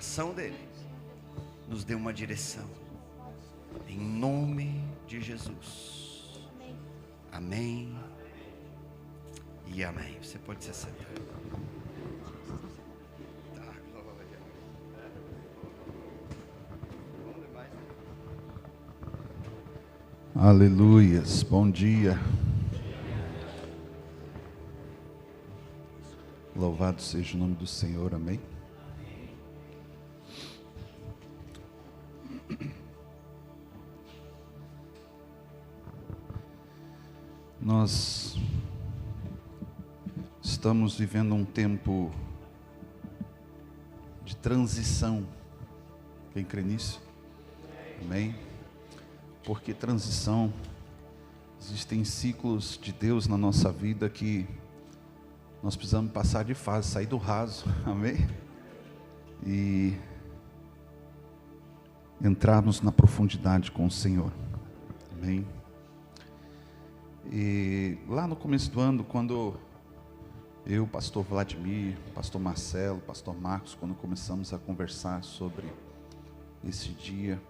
coração deles, nos dê uma direção, em nome de Jesus. Amém e amém. Você pode se sentar. Aleluias, bom dia. Louvado seja o nome do Senhor, amém. Nós estamos vivendo um tempo de transição. Quem crê nisso? Amém. Porque transição, existem ciclos de Deus na nossa vida que nós precisamos passar de fase, sair do raso, amém? E entrarmos na profundidade com o Senhor, amém? E lá no começo do ano, quando eu, pastor Vladimir, pastor Marcelo, pastor Marcos, quando começamos a conversar sobre esse dia,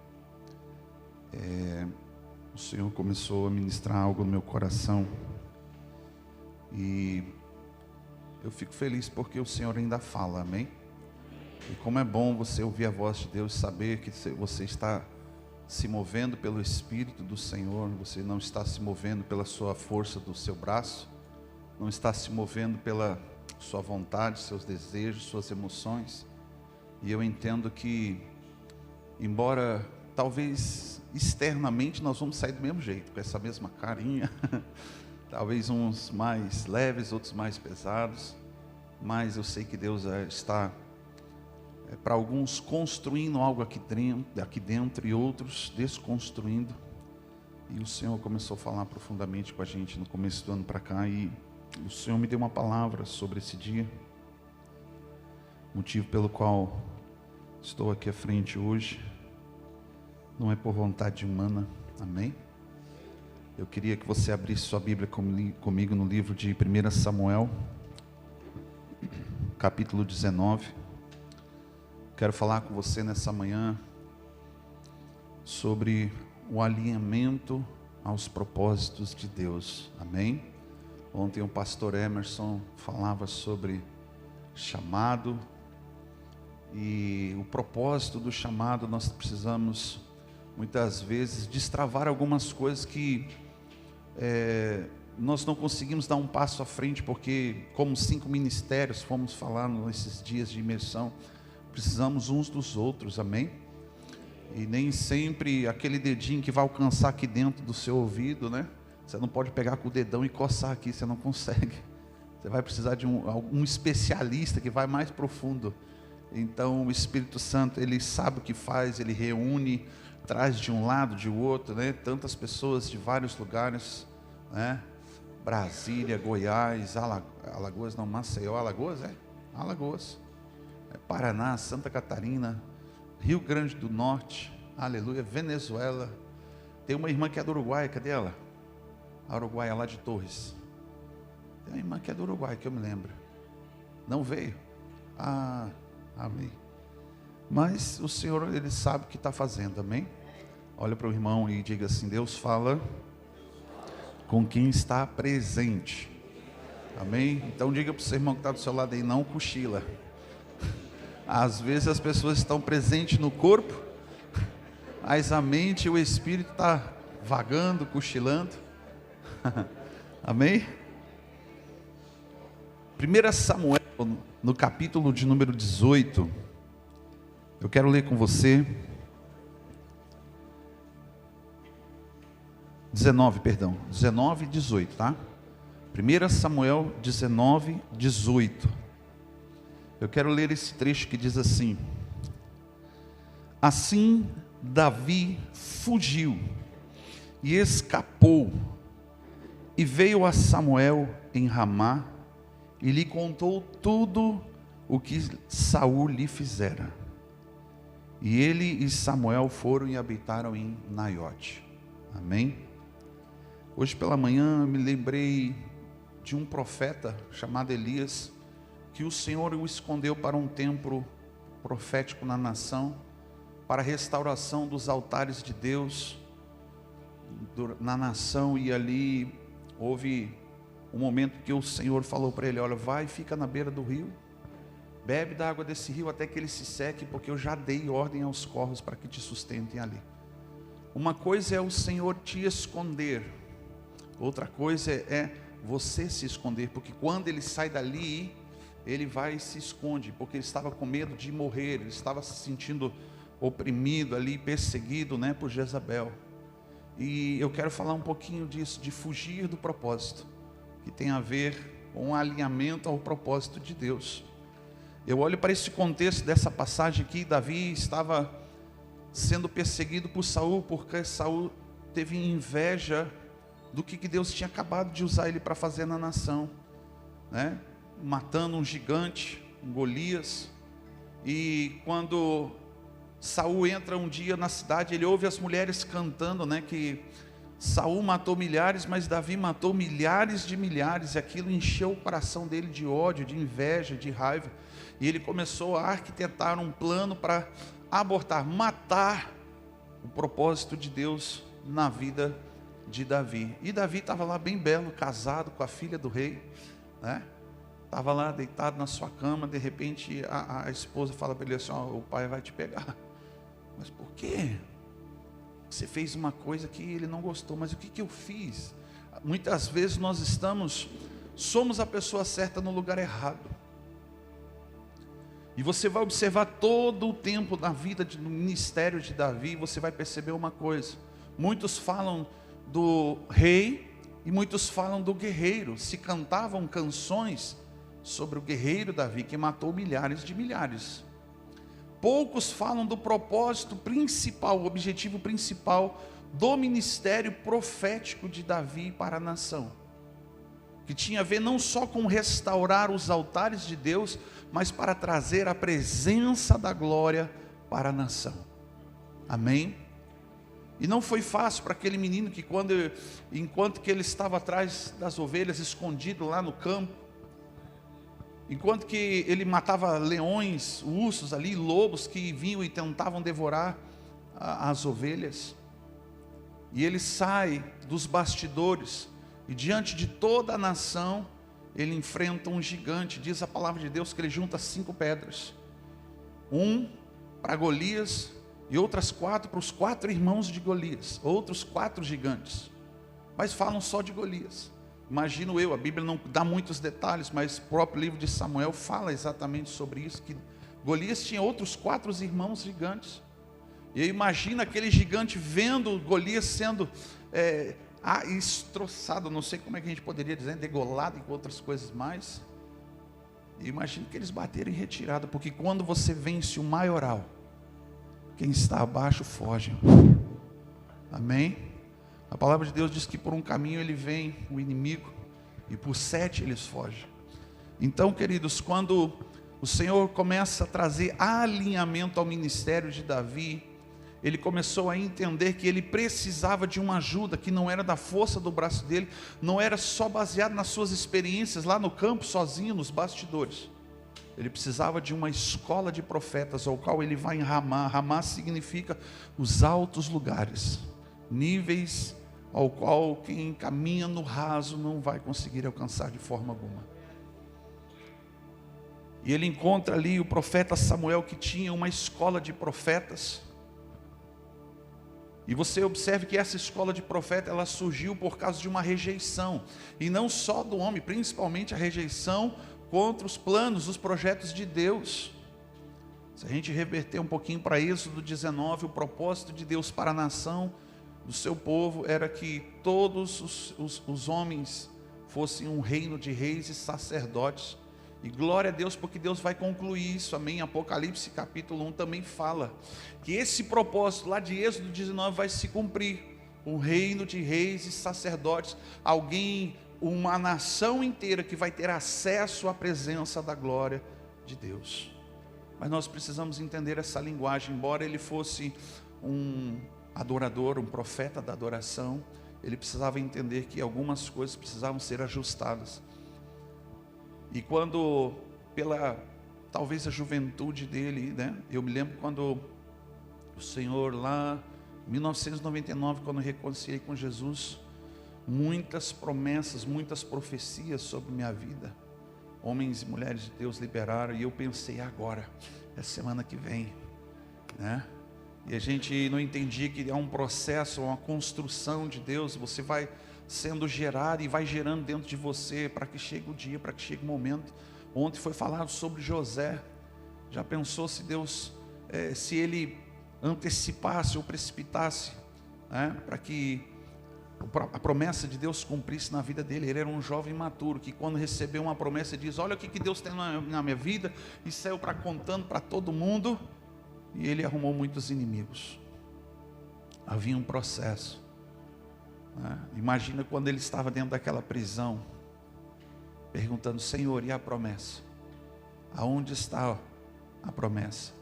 o Senhor começou a ministrar algo no meu coração, e eu fico feliz porque o Senhor ainda fala, amém? E como é bom você ouvir a voz de Deus, saber que você está se movendo pelo Espírito do Senhor, você não está se movendo pela sua força do seu braço, não está se movendo pela sua vontade, seus desejos, suas emoções. E eu entendo que, embora talvez externamente nós vamos sair do mesmo jeito, com essa mesma carinha, talvez uns mais leves, outros mais pesados, mas eu sei que Deus está, para alguns, construindo algo aqui dentro e outros desconstruindo. E o Senhor começou a falar profundamente com a gente no começo do ano para cá, e o Senhor me deu uma palavra sobre esse dia, motivo pelo qual estou aqui à frente hoje. Não é por vontade humana, amém? Eu queria que você abrisse sua Bíblia comigo no livro de 1 Samuel, capítulo 19. Quero falar com você nessa manhã sobre o alinhamento aos propósitos de Deus, amém? Ontem o pastor Emerson falava sobre chamado, e o propósito do chamado, nós precisamos muitas vezes destravar algumas coisas que nós não conseguimos dar um passo à frente, porque como 5 ministérios, fomos falar nesses dias de imersão, precisamos uns dos outros, amém? E nem sempre aquele dedinho que vai alcançar aqui dentro do seu ouvido, né? Você não pode pegar com o dedão e coçar aqui, você não consegue. Você vai precisar de um especialista que vai mais profundo. Então o Espírito Santo, Ele sabe o que faz, Ele reúne, traz de um lado, de outro, né? Tantas pessoas de vários lugares, né? Brasília, Goiás, Alagoas, não, Maceió, Alagoas, Alagoas, Paraná, Santa Catarina, Rio Grande do Norte, aleluia, Venezuela. Tem uma irmã que é do Uruguai, cadê ela? A Uruguaia lá de Torres. Tem uma irmã que é do Uruguai, que eu me lembro. Não veio? Ah, amém. Mas o Senhor, Ele sabe o que está fazendo, amém? Olha para o irmão e diga assim: Deus fala com quem está presente, amém? Então diga para o seu irmão que está do seu lado aí, não cochila. Às vezes as pessoas estão presentes no corpo, mas a mente e o espírito está vagando, cochilando. Amém? 1 Samuel, no capítulo de número 18, eu quero ler com você, 19 e 18, tá? 1 Samuel 19, 18. Eu quero ler esse trecho que diz assim: assim Davi fugiu e escapou, e veio a Samuel em Ramá, e lhe contou tudo o que Saul lhe fizera. E ele e Samuel foram e habitaram em Naiote. Amém? Hoje pela manhã eu me lembrei de um profeta chamado Elias, que o Senhor o escondeu para um tempo profético na nação, para a restauração dos altares de Deus na nação. E ali houve um momento que o Senhor falou para ele: olha, vai e fica na beira do rio, bebe da água desse rio até que ele se seque, porque eu já dei ordem aos corvos para que te sustentem ali. Uma coisa é o Senhor te esconder, outra coisa é você se esconder, porque quando ele sai dali, ele vai e se esconde, porque ele estava com medo de morrer, ele estava se sentindo oprimido ali, perseguido, por Jezabel. E eu quero falar um pouquinho disso, de fugir do propósito, que tem a ver com um alinhamento ao propósito de Deus. Eu olho para esse contexto dessa passagem aqui. Davi estava sendo perseguido por Saul, porque Saul teve inveja do que Deus tinha acabado de usar ele para fazer na nação, matando um gigante, um Golias. E quando Saul entra um dia na cidade, ele ouve as mulheres cantando, que Saul matou milhares, mas Davi matou milhares de milhares, e aquilo encheu o coração dele de ódio, de inveja, de raiva, e ele começou a arquitetar um plano para abortar, matar o propósito de Deus na vida de Davi. E Davi estava lá bem belo, casado com a filha do rei, estava lá deitado na sua cama. De repente a esposa fala para ele assim: o pai vai te pegar. Mas por quê? Você fez uma coisa que ele não gostou. Mas o que eu fiz? Muitas vezes nós somos a pessoa certa no lugar errado. E você vai observar todo o tempo na vida, no ministério de Davi, você vai perceber uma coisa: muitos falam do rei e muitos falam do guerreiro. Se cantavam canções sobre o guerreiro Davi, que matou milhares de milhares. Poucos falam do propósito principal, o objetivo principal do ministério profético de Davi para a nação, que tinha a ver não só com restaurar os altares de Deus, mas para trazer a presença da glória para a nação. Amém? E não foi fácil para aquele menino que enquanto que ele estava atrás das ovelhas, escondido lá no campo, enquanto que ele matava leões, ursos ali, lobos que vinham e tentavam devorar as ovelhas, e ele sai dos bastidores, e diante de toda a nação, ele enfrenta um gigante. Diz a palavra de Deus que ele junta 5 pedras, um para Golias, e outras 4 para os 4 irmãos de Golias, outros 4 gigantes, mas falam só de Golias. Imagino eu, a Bíblia não dá muitos detalhes, mas o próprio livro de Samuel fala exatamente sobre isso, que Golias tinha outros 4 irmãos gigantes. E aí imagina aquele gigante vendo Golias sendo estroçado, não sei como é que a gente poderia dizer, degolado e outras coisas mais. E imagina que eles bateram em retirada, porque quando você vence o maioral, quem está abaixo foge. Amém? A palavra de Deus diz que por um caminho ele vem o inimigo, e por 7 eles fogem. Então, queridos, quando o Senhor começa a trazer alinhamento ao ministério de Davi, ele começou a entender que ele precisava de uma ajuda, que não era da força do braço dele, não era só baseado nas suas experiências lá no campo, sozinho, nos bastidores. Ele precisava de uma escola de profetas, ao qual ele vai em Ramá. Ramá significa os altos lugares, níveis ao qual quem caminha no raso não vai conseguir alcançar de forma alguma. E ele encontra ali o profeta Samuel, que tinha uma escola de profetas. E você observe que essa escola de profeta, ela surgiu por causa de uma rejeição, e não só do homem, principalmente a rejeição contra os planos, os projetos de Deus. Se a gente reverter um pouquinho para Êxodo 19, o propósito de Deus para a nação do seu povo era que todos os homens fossem um reino de reis e sacerdotes. E glória a Deus, porque Deus vai concluir isso, amém? Apocalipse capítulo 1 também fala que esse propósito lá de Êxodo 19 vai se cumprir. Um reino de reis e sacerdotes, uma nação inteira que vai ter acesso à presença da glória de Deus. Mas nós precisamos entender essa linguagem. Embora ele fosse um adorador, um profeta da adoração, ele precisava entender que algumas coisas precisavam ser ajustadas. E quando, pela talvez a juventude dele, né? Eu me lembro quando o Senhor lá, em 1999, quando eu reconciliei com Jesus, muitas promessas, muitas profecias sobre minha vida, homens e mulheres de Deus liberaram, e eu pensei, agora, é semana que vem, né? E a gente não entendia que é um processo, uma construção de Deus, você vai sendo gerado e vai gerando dentro de você, para que chegue o dia, para que chegue o momento. Ontem foi falado sobre José. Já pensou se Deus, se ele antecipasse ou precipitasse, né, para que a promessa de Deus cumprisse na vida dele? Ele era um jovem maturo, que quando recebeu uma promessa diz, olha o que Deus tem na minha vida, e saiu contando para todo mundo, e ele arrumou muitos inimigos. Havia um processo, né? Imagina quando ele estava dentro daquela prisão, perguntando, Senhor, e a promessa? Aonde está a promessa?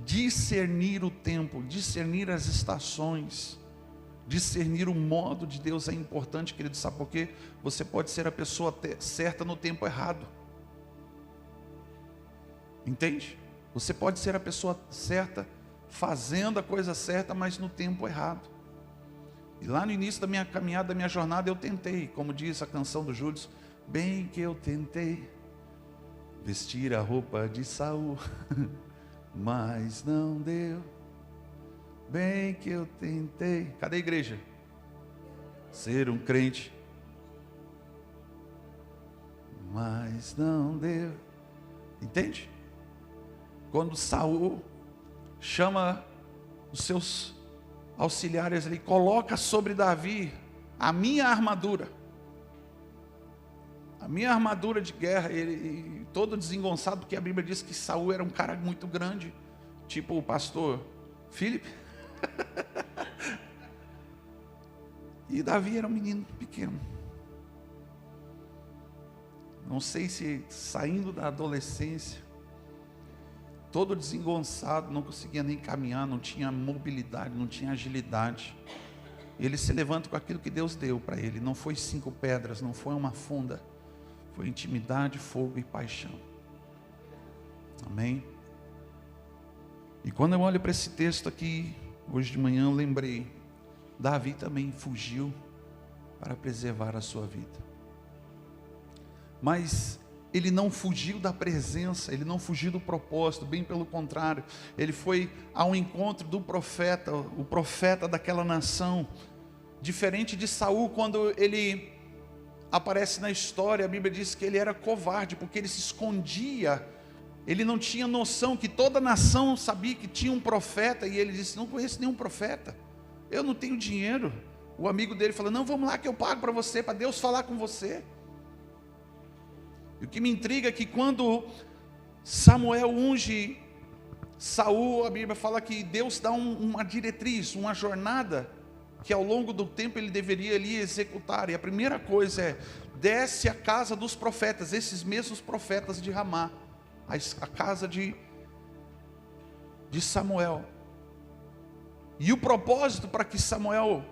Discernir o tempo, discernir as estações, discernir o modo de Deus é importante, querido. Sabe por quê? Você pode ser a pessoa certa no tempo errado. Entende? Você pode ser a pessoa certa, fazendo a coisa certa, mas no tempo errado. E lá no início da minha caminhada, da minha jornada, eu tentei, como diz a canção do Júlio, bem que eu tentei vestir a roupa de Saul, mas não deu. Bem que eu tentei. Cadê a igreja? Ser um crente, mas não deu. Entende? Quando Saul chama os seus auxiliares, ele coloca sobre Davi a minha armadura de guerra, ele todo desengonçado, porque a Bíblia diz que Saul era um cara muito grande, tipo o pastor Filipe. E Davi era um menino pequeno. Não sei se saindo da adolescência, todo desengonçado, não conseguia nem caminhar, não tinha mobilidade, não tinha agilidade. Ele se levanta com aquilo que Deus deu para ele. Não foi 5 pedras, não foi uma funda, foi intimidade, fogo e paixão. Amém? E quando eu olho para esse texto aqui, hoje de manhã eu lembrei, Davi também fugiu para preservar a sua vida. Mas ele não fugiu da presença, ele não fugiu do propósito, bem pelo contrário, ele foi ao encontro do profeta, o profeta daquela nação. Diferente de Saul, quando ele aparece na história, a Bíblia diz que ele era covarde, porque ele se escondia, ele não tinha noção que toda a nação sabia que tinha um profeta, e ele disse, não conheço nenhum profeta, eu não tenho dinheiro. O amigo dele falou, não, vamos lá que eu pago para você, para Deus falar com você. E o que me intriga é que quando Samuel unge Saul, a Bíblia fala que Deus dá uma diretriz, uma jornada, que ao longo do tempo ele deveria ali executar. E a primeira coisa é, desce à casa dos profetas, esses mesmos profetas de Ramá, a casa de Samuel. E o propósito para que Samuel,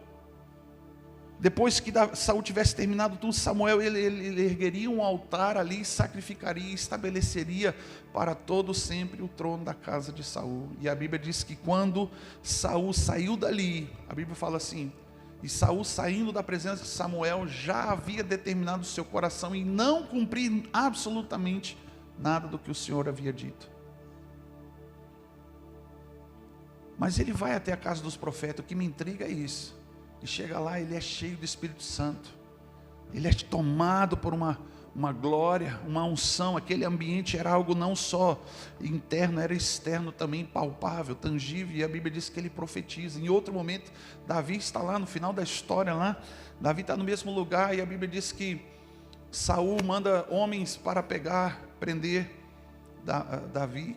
depois que Saul tivesse terminado tudo, Samuel ele ergueria um altar ali, sacrificaria, estabeleceria para todo sempre o trono da casa de Saul. E a Bíblia diz que quando Saul saiu dali, a Bíblia fala assim, e Saul saindo da presença de Samuel, já havia determinado o seu coração em não cumprir absolutamente nada do que o Senhor havia dito. Mas ele vai até a casa dos profetas, o que me intriga é isso. E chega lá, ele é cheio do Espírito Santo, ele é tomado por uma glória, uma unção. Aquele ambiente era algo não só interno, era externo também, palpável, tangível. E a Bíblia diz que ele profetiza. Em outro momento, Davi está lá no final da história, lá, Davi está no mesmo lugar, e a Bíblia diz que Saul manda homens para prender Davi,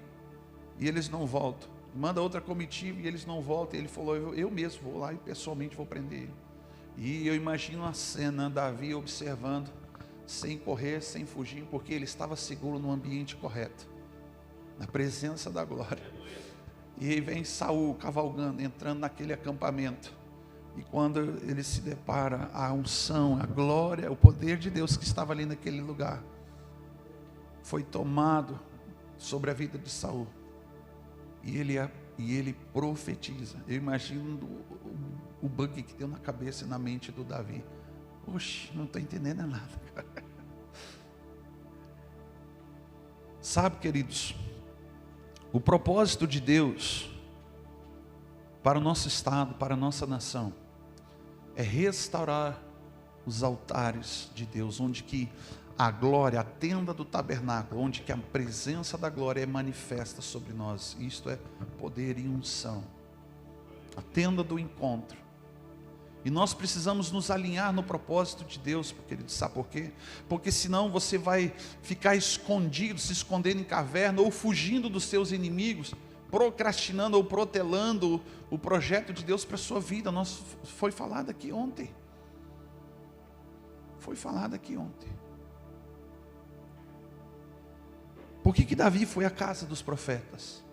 e eles não voltam. Manda outra comitiva e eles não voltam. E ele falou, eu mesmo vou lá e pessoalmente vou prender ele. E eu imagino a cena, Davi observando, sem correr, sem fugir, porque ele estava seguro no ambiente correto, na presença da glória. E aí vem Saul cavalgando, entrando naquele acampamento. E quando ele se depara, a unção, a glória, o poder de Deus que estava ali naquele lugar, foi tomado sobre a vida de Saul. E ele profetiza. Eu imagino o bug que deu na cabeça e na mente do Davi. Oxe, não estou entendendo nada. Sabe, queridos, o propósito de Deus para o nosso estado, para a nossa nação, é restaurar os altares de Deus, onde que a glória, a tenda do tabernáculo, onde que a presença da glória é manifesta sobre nós. Isto é poder e unção. A tenda do encontro. E nós precisamos nos alinhar no propósito de Deus, querido. Sabe por quê? Porque senão você vai ficar escondido, se escondendo em caverna, ou fugindo dos seus inimigos, procrastinando ou protelando o projeto de Deus para a sua vida. Foi falado aqui ontem. Foi falado aqui ontem. Por que Davi foi à casa dos profetas?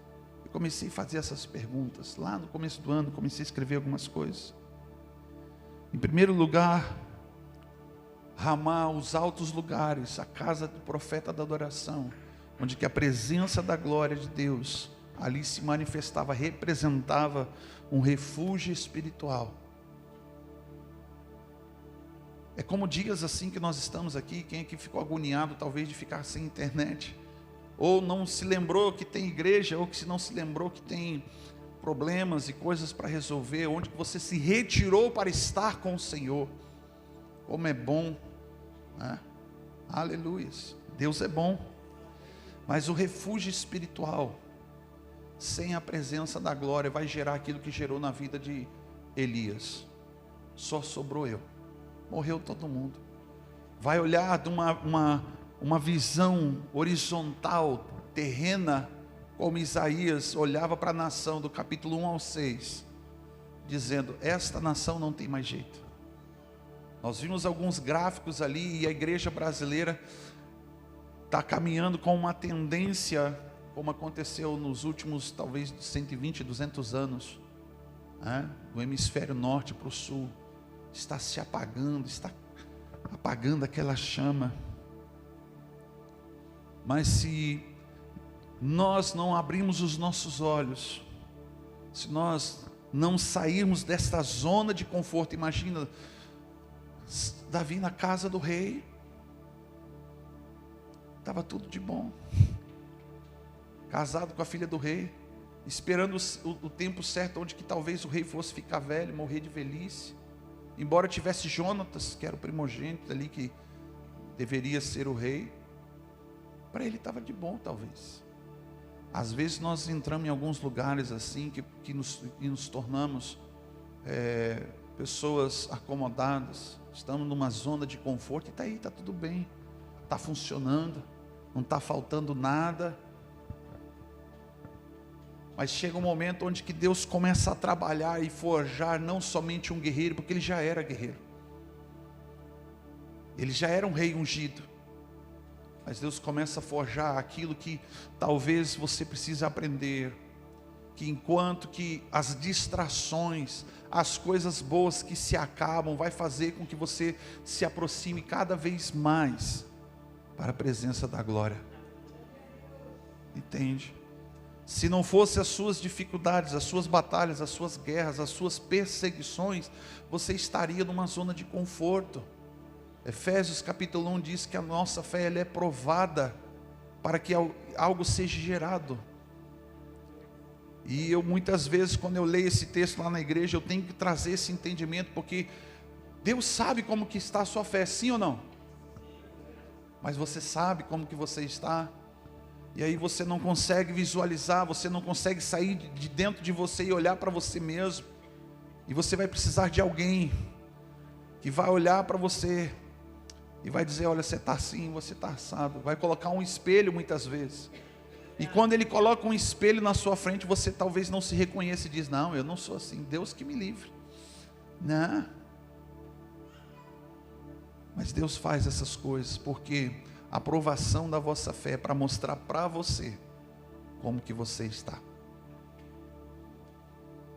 Eu comecei a fazer essas perguntas. Lá no começo do ano, comecei a escrever algumas coisas. Em primeiro lugar, Ramá, os altos lugares, a casa do profeta da adoração, onde que a presença da glória de Deus ali se manifestava, representava um refúgio espiritual. É como dias assim que nós estamos aqui. Quem aqui ficou agoniado talvez de ficar sem internet, ou não se lembrou que tem igreja, ou que se não se lembrou que tem problemas e coisas para resolver, onde você se retirou para estar com o Senhor. Como é bom, né? Aleluia, Deus é bom. Mas o refúgio espiritual sem a presença da glória vai gerar aquilo que gerou na vida de Elias. Só sobrou eu, morreu todo mundo. Vai olhar de uma visão horizontal, terrena, como Isaías olhava para a nação, do capítulo 1 ao 6, dizendo: esta nação não tem mais jeito. Nós vimos alguns gráficos ali, e a igreja brasileira está caminhando com uma tendência, como aconteceu nos últimos, talvez, 120, 200 anos, né? Do hemisfério norte para o sul, está se apagando, está apagando aquela chama. Mas se nós não abrimos os nossos olhos, se nós não sairmos desta zona de conforto, imagina Davi na casa do rei, estava tudo de bom, casado com a filha do rei, esperando o tempo certo, onde que talvez o rei fosse ficar velho, morrer de velhice. Embora tivesse Jonatas, que era o primogênito ali, que deveria ser o rei, para ele estava de bom talvez. Às vezes nós entramos em alguns lugares assim, que nos tornamos pessoas acomodadas, estamos numa zona de conforto, e está aí, está tudo bem, está funcionando, não está faltando nada. Mas chega um momento onde que Deus começa a trabalhar e forjar não somente um guerreiro, porque ele já era guerreiro, ele já era um rei ungido, mas Deus começa a forjar aquilo que talvez você precise aprender, que enquanto que as distrações, as coisas boas que se acabam, vai fazer com que você se aproxime cada vez mais para a presença da glória. Entende? Se não fosse as suas dificuldades, as suas batalhas, as suas guerras, as suas perseguições, você estaria numa zona de conforto. Efésios capítulo 1 diz que a nossa fé, ela é provada para que algo seja gerado. E eu muitas vezes, quando eu leio esse texto lá na igreja, eu tenho que trazer esse entendimento, porque Deus sabe como que está a sua fé, sim ou não? Mas você sabe como que você está, e aí você não consegue visualizar, você não consegue sair de dentro de você e olhar para você mesmo, e você vai precisar de alguém que vai olhar para você e vai dizer: olha, você está assim, você está assado. Vai colocar um espelho muitas vezes, e quando ele coloca um espelho na sua frente, você talvez não se reconheça e diz: não, eu não sou assim, Deus que me livre. Não. Mas Deus faz essas coisas, porque a aprovação da vossa fé é para mostrar para você como que você está.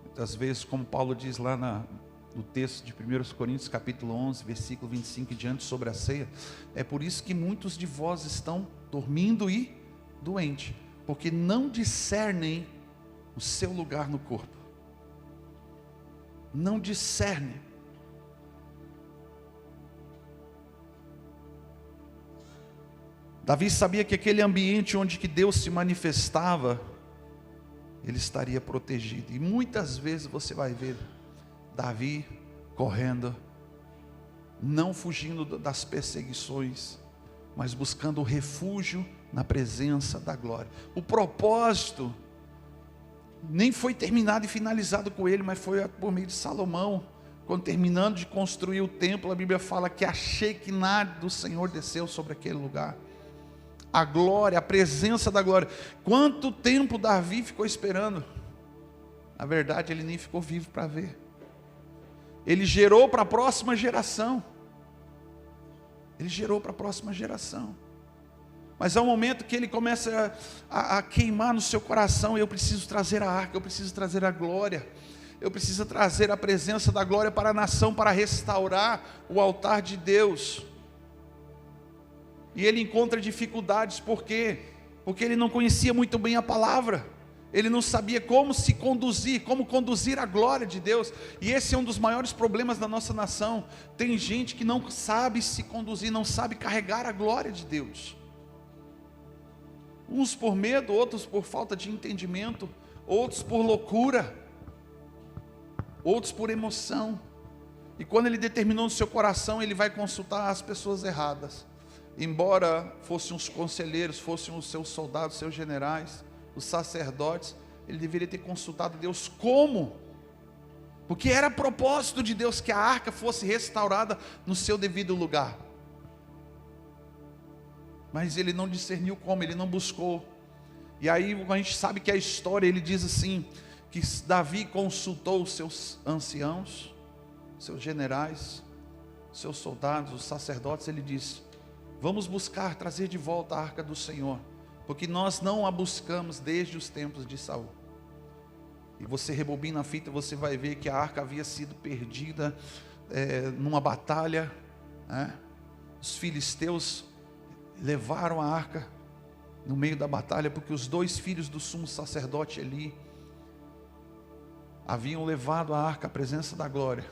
Muitas vezes, como Paulo diz lá no texto de 1 Coríntios capítulo 11, versículo 25 e diante, sobre a ceia: é por isso que muitos de vós estão dormindo e doentes. porque não discernem o seu lugar no corpo. Não discernem. Davi sabia que aquele ambiente onde que Deus se manifestava, ele estaria protegido. E muitas vezes você vai ver Davi correndo, não fugindo das perseguições, mas buscando o refúgio na presença da glória. O propósito nem foi terminado e finalizado com ele, mas foi por meio de Salomão. Quando terminando de construir o templo, a Bíblia fala que a Shekinah do Senhor desceu sobre aquele lugar. A glória, a presença da glória. Quanto tempo Davi ficou esperando? Na verdade, ele nem ficou vivo para ver. Ele gerou para a próxima geração. Ele gerou para a próxima geração. Mas há um momento que ele começa a queimar no seu coração: eu preciso trazer a arca, eu preciso trazer a glória, eu preciso trazer a presença da glória para a nação, para restaurar o altar de Deus. E ele encontra dificuldades, por quê? Porque ele não conhecia muito bem a palavra, ele não sabia como se conduzir, como conduzir a glória de Deus. E esse é um dos maiores problemas da nossa nação. Tem gente que não sabe se conduzir, não sabe carregar a glória de Deus. Uns por medo, outros por falta de entendimento, outros por loucura, outros por emoção. E quando ele determinou no seu coração, ele vai consultar as pessoas erradas. Embora fossem os conselheiros, fossem os seus soldados, seus generais, os sacerdotes, ele deveria ter consultado Deus. Como? Porque era propósito de Deus que a arca fosse restaurada no seu devido lugar. Mas ele não discerniu como, ele não buscou. E aí a gente sabe que a história, ele diz assim, que Davi consultou os seus anciãos, seus generais, seus soldados, os sacerdotes. Ele disse: vamos buscar, trazer de volta a arca do Senhor, porque nós não a buscamos desde os tempos de Saul. E você rebobina a fita, você vai ver que a arca havia sido perdida numa batalha, né? Os filisteus levaram a arca no meio da batalha, porque os 2 filhos do sumo sacerdote Eli haviam levado a arca, a presença da glória,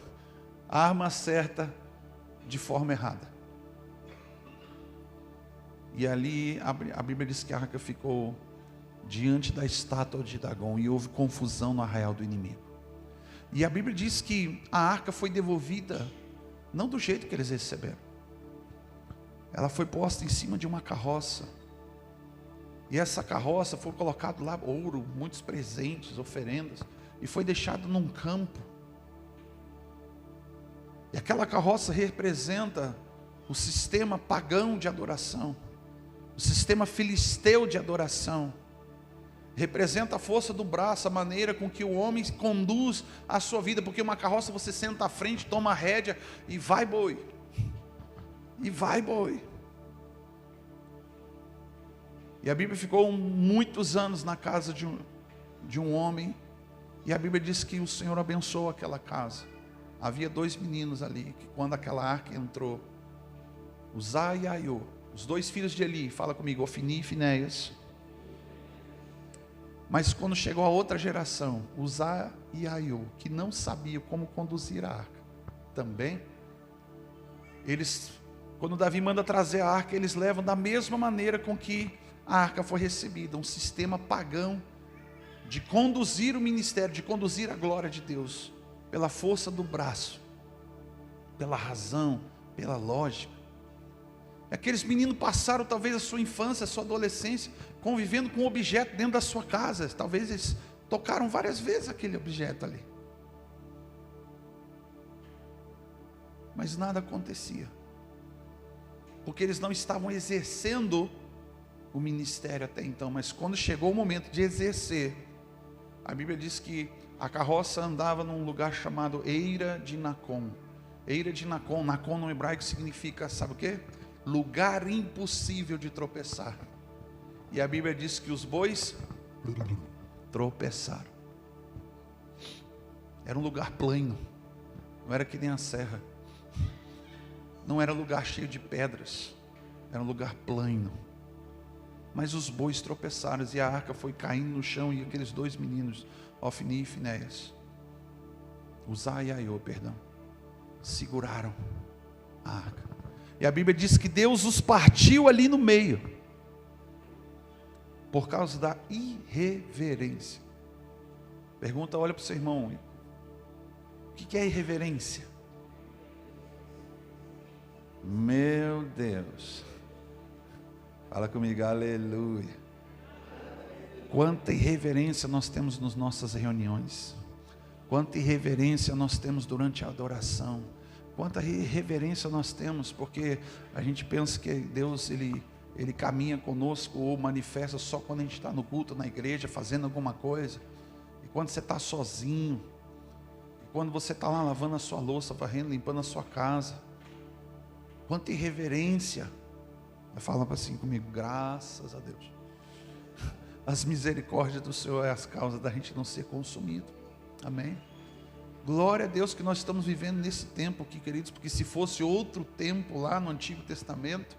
a arma certa, de forma errada. E ali a Bíblia diz que a arca ficou diante da estátua de Dagon, e houve confusão no arraial do inimigo. E a Bíblia diz que a arca foi devolvida, não do jeito que eles receberam. Ela foi posta em cima de uma carroça, e essa carroça foi colocado lá ouro, muitos presentes, oferendas, e foi deixado num campo. E aquela carroça representa o sistema pagão de adoração, o sistema filisteu de adoração. Representa a força do braço, a maneira com que o homem conduz a sua vida, porque uma carroça você senta à frente, toma a rédea e vai boi, e vai boi. E a Bíblia ficou muitos anos na casa de um homem, e a Bíblia diz que o Senhor abençoou aquela casa. Havia 2 meninos ali, que quando aquela arca entrou, Uzá e Aiô, os 2 filhos de Eli, fala comigo, Ofni e Finéias. Mas quando chegou a outra geração, Uzá e Aiô, que não sabiam como conduzir a arca, também, eles, quando Davi manda trazer a arca, eles levam da mesma maneira com que a arca foi recebida, um sistema pagão de conduzir o ministério, de conduzir a glória de Deus, pela força do braço, pela razão, pela lógica. Aqueles meninos passaram talvez a sua infância, a sua adolescência, convivendo com um objeto dentro da sua casa. Talvez eles tocaram várias vezes aquele objeto ali, mas nada acontecia, porque eles não estavam exercendo o ministério até então. Mas quando chegou o momento de exercer, a Bíblia diz que a carroça andava num lugar chamado Eira de Nacon. Eira de Nacon, Nacon no hebraico significa, sabe o quê? Lugar impossível de tropeçar. E a Bíblia diz que os bois tropeçaram. Era um lugar plano, não era que nem a serra, não era lugar cheio de pedras, era um lugar plano. mas os bois tropeçaram e a arca foi caindo no chão, e aqueles 2 meninos, Ofni e Finéias, Uzá e Aiô, seguraram a arca. E a Bíblia diz que Deus os partiu ali no meio, por causa da irreverência. Pergunta, olha para o seu irmão, o que é irreverência? Meu Deus, fala comigo, aleluia. Quanta irreverência nós temos nas nossas reuniões, quanta irreverência nós temos durante a adoração, quanta irreverência nós temos, porque a gente pensa que Deus, Ele caminha conosco ou manifesta só quando a gente está no culto, na igreja, fazendo alguma coisa. E quando você está sozinho, e quando você está lá lavando a sua louça, varrendo, limpando a sua casa, quanta irreverência. Fala assim comigo, graças a Deus. As misericórdias do Senhor é as causas da gente não ser consumido. Amém? Glória a Deus que nós estamos vivendo nesse tempo aqui, queridos, porque se fosse outro tempo lá no Antigo Testamento,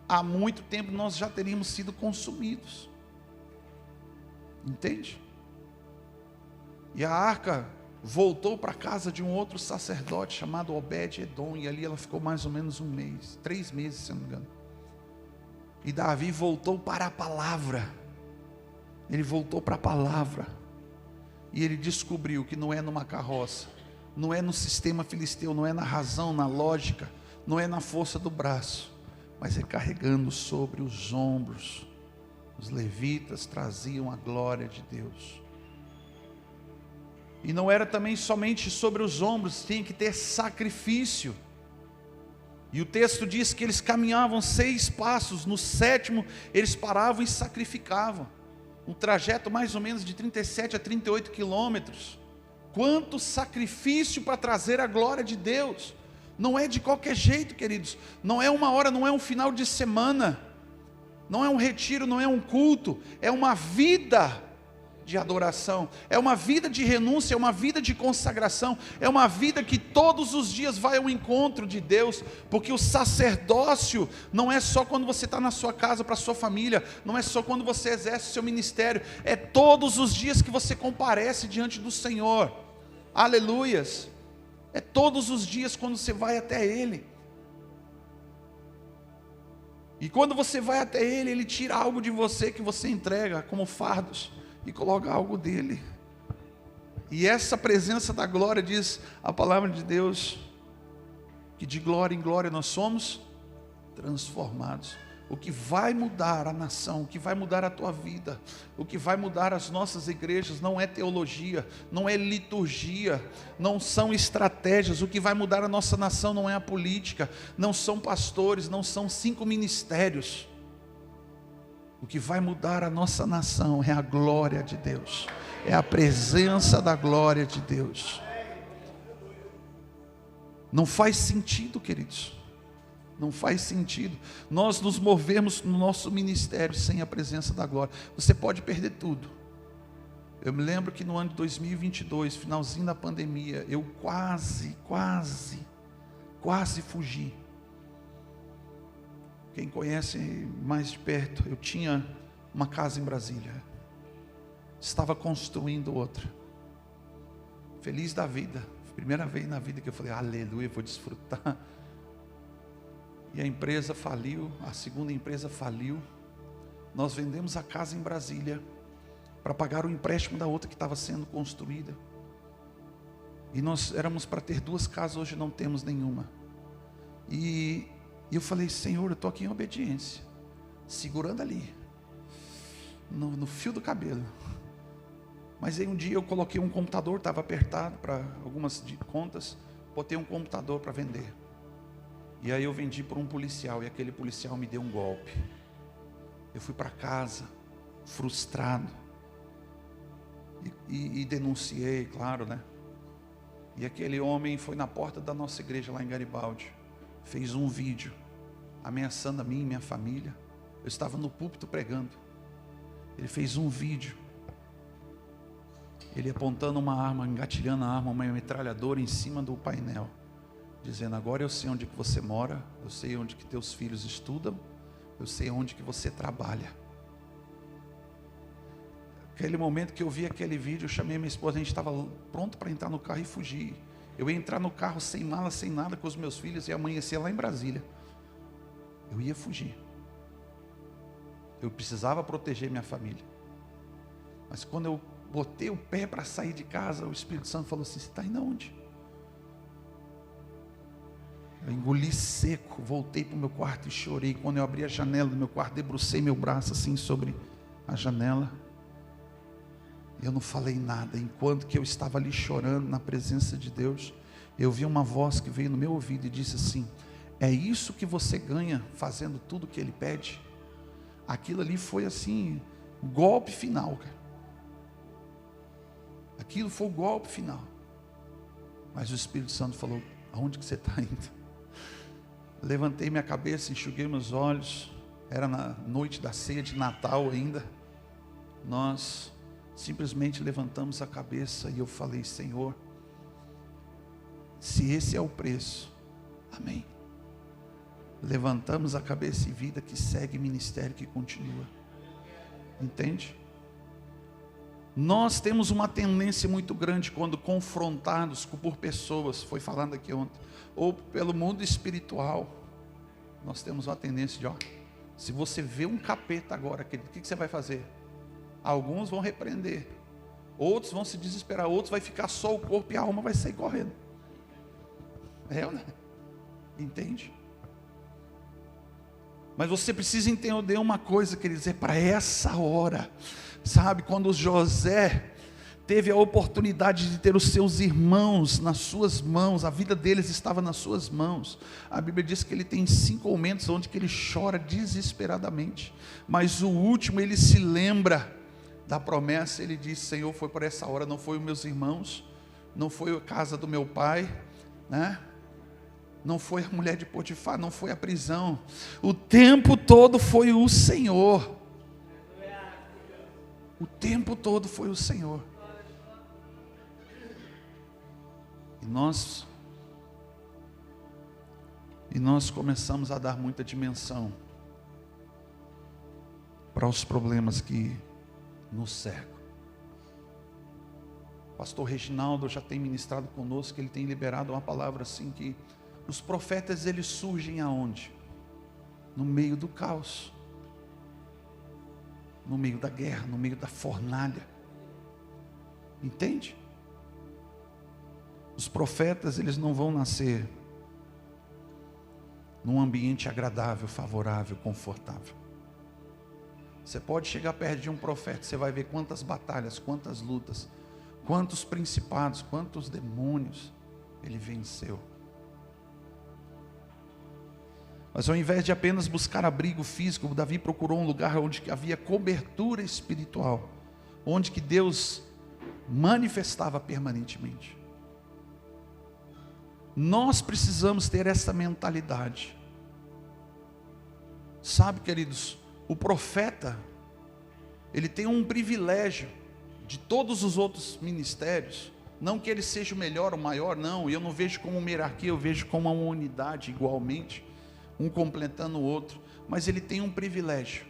há muito tempo nós já teríamos sido consumidos. Entende? E a arca voltou para a casa de um outro sacerdote chamado Obed-edom, e ali ela ficou mais ou menos 1 mês, 3 meses, se não me engano. E Davi voltou para a palavra. Ele voltou para a palavra. E ele descobriu que não é numa carroça, não é no sistema filisteu, não é na razão, na lógica, não é na força do braço, mas é carregando sobre os ombros. Os levitas traziam a glória de Deus. E não era também somente sobre os ombros, tinha que ter sacrifício. E o texto diz que eles caminhavam 6 passos, no 7º eles paravam e sacrificavam. Um trajeto mais ou menos de 37 a 38 quilômetros. Quanto sacrifício para trazer a glória de Deus. Não é de qualquer jeito, queridos. Não é uma hora, não é um final de semana. Não é um retiro, não é um culto. É uma vida de adoração, é uma vida de renúncia, é uma vida de consagração, é uma vida que todos os dias vai ao encontro de Deus, porque o sacerdócio não é só quando você está na sua casa para a sua família, não é só quando você exerce o seu ministério, é todos os dias que você comparece diante do Senhor, aleluias, é todos os dias quando você vai até Ele. E quando você vai até Ele, Ele tira algo de você que você entrega como fardos e coloca algo dele. E essa presença da glória, diz a palavra de Deus, que de glória em glória nós somos transformados. O que vai mudar a nação, o que vai mudar a tua vida, o que vai mudar as nossas igrejas, não é teologia, não é liturgia, não são estratégias. O que vai mudar a nossa nação não é a política, não são pastores, não são 5 ministérios. O que vai mudar a nossa nação é a glória de Deus, é a presença da glória de Deus. Não faz sentido, queridos, não faz sentido nós nos movermos no nosso ministério sem a presença da glória. Você pode perder tudo. Eu me lembro que no ano de 2022, finalzinho da pandemia, eu quase fugi. Quem conhece mais de perto, eu tinha uma casa em Brasília, estava construindo outra, feliz da vida, primeira vez na vida que eu falei, aleluia, vou desfrutar. E a empresa faliu, a segunda empresa faliu, nós vendemos a casa em Brasília, para pagar o empréstimo da outra que estava sendo construída, e nós éramos para ter 2 casas, hoje não temos nenhuma. E eu falei, Senhor, eu estou aqui em obediência, segurando ali, no fio do cabelo. Mas aí um dia eu coloquei um computador, estava apertado para algumas contas, botei um computador para vender. E aí eu vendi por um policial, e aquele policial me deu um golpe. Eu fui para casa, frustrado, e denunciei, claro, né? E aquele homem foi na porta da nossa igreja lá em Garibaldi, fez um vídeo ameaçando a mim e minha família. Eu estava no púlpito pregando. Ele fez um vídeo, ele apontando uma arma, engatilhando a arma, uma metralhadora em cima do painel, dizendo, agora eu sei onde que você mora, eu sei onde que teus filhos estudam, eu sei onde que você trabalha, Aquele momento que eu vi aquele vídeo, eu chamei minha esposa, a gente estava pronto para entrar no carro e fugir. Eu ia entrar no carro sem mala, sem nada, com os meus filhos, e amanhecer lá em Brasília. Eu ia fugir. Eu precisava proteger minha família. Mas quando eu botei o pé para sair de casa, o Espírito Santo falou assim: você está indo aonde? Eu engoli seco, voltei para o meu quarto e chorei. Quando eu abri a janela do meu quarto, debrucei meu braço assim sobre a janela. Eu não falei nada. Enquanto que eu estava ali chorando na presença de Deus, eu vi uma voz que veio no meu ouvido e disse assim: é isso que você ganha fazendo tudo que Ele pede? Aquilo ali foi assim, o golpe final, cara. Aquilo foi o golpe final. Mas o Espírito Santo falou: aonde que você está indo? Levantei minha cabeça, enxuguei meus olhos. Era na noite da ceia de Natal ainda. Nós simplesmente levantamos a cabeça e eu falei: Senhor, se esse é o preço, amém. Levantamos a cabeça e vida que segue, ministério que continua. Entende? Nós temos uma tendência muito grande quando confrontados por pessoas, foi falando aqui ontem, ou pelo mundo espiritual, nós temos uma tendência de, ó, se você vê um capeta agora, o que você vai fazer? Alguns vão repreender, outros vão se desesperar, outros vai ficar só o corpo e a alma vai sair correndo. Né? Entende? Mas você precisa entender uma coisa, quer dizer, para essa hora, sabe, quando José teve a oportunidade de ter os seus irmãos nas suas mãos, a vida deles estava nas suas mãos. A Bíblia diz que ele tem 5 momentos onde que ele chora desesperadamente, mas o último ele se lembra da promessa. Ele diz: Senhor, foi por essa hora, não foi os meus irmãos, não foi a casa do meu pai, né? Não foi a mulher de Potifar, não foi a prisão, o tempo todo foi o Senhor. O tempo todo foi o Senhor. E nós começamos a dar muita dimensão para os problemas que nos cercam. O pastor Reginaldo já tem ministrado conosco, ele tem liberado uma palavra assim, que os profetas eles surgem aonde? No meio do caos, no meio da guerra, no meio da fornalha. Entende? Os profetas eles não vão nascer num ambiente agradável, favorável, confortável. Você pode chegar perto de um profeta, você vai ver quantas batalhas, quantas lutas, quantos principados, quantos demônios ele venceu. Mas ao invés de apenas buscar abrigo físico, Davi procurou um lugar onde havia cobertura espiritual, onde que Deus manifestava permanentemente. Nós precisamos ter essa mentalidade. Sabe, queridos, o profeta, ele tem um privilégio de todos os outros ministérios. Não que ele seja o melhor ou maior, não. Eu não vejo como uma hierarquia, eu vejo como uma unidade igualmente, um completando o outro. Mas ele tem um privilégio.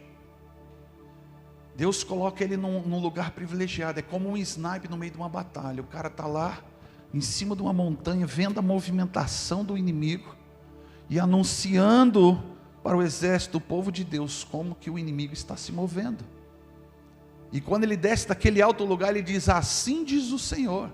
Deus coloca ele num lugar privilegiado. É como um sniper no meio de uma batalha. O cara está lá em cima de uma montanha, vendo a movimentação do inimigo e anunciando para o exército do povo de Deus como que o inimigo está se movendo. E quando ele desce daquele alto lugar, ele diz: assim diz o Senhor.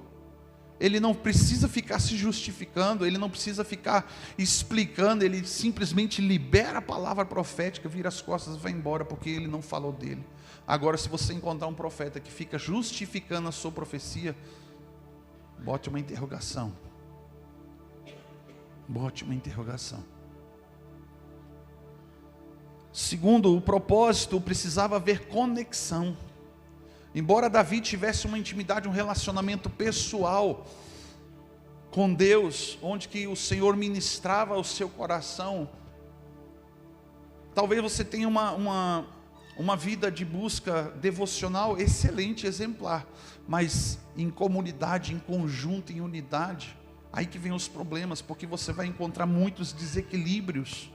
Ele não precisa ficar se justificando, ele não precisa ficar explicando, ele simplesmente libera a palavra profética, vira as costas e vai embora, porque ele não falou dele. Agora, se você encontrar um profeta que fica justificando a sua profecia, bote uma interrogação. Bote uma interrogação. Segundo, o propósito precisava haver conexão. Embora Davi tivesse uma intimidade, um relacionamento pessoal com Deus, onde que o Senhor ministrava ao seu coração, talvez você tenha uma vida de busca devocional excelente, exemplar, mas em comunidade, em conjunto, em unidade, aí que vem os problemas, porque você vai encontrar muitos desequilíbrios.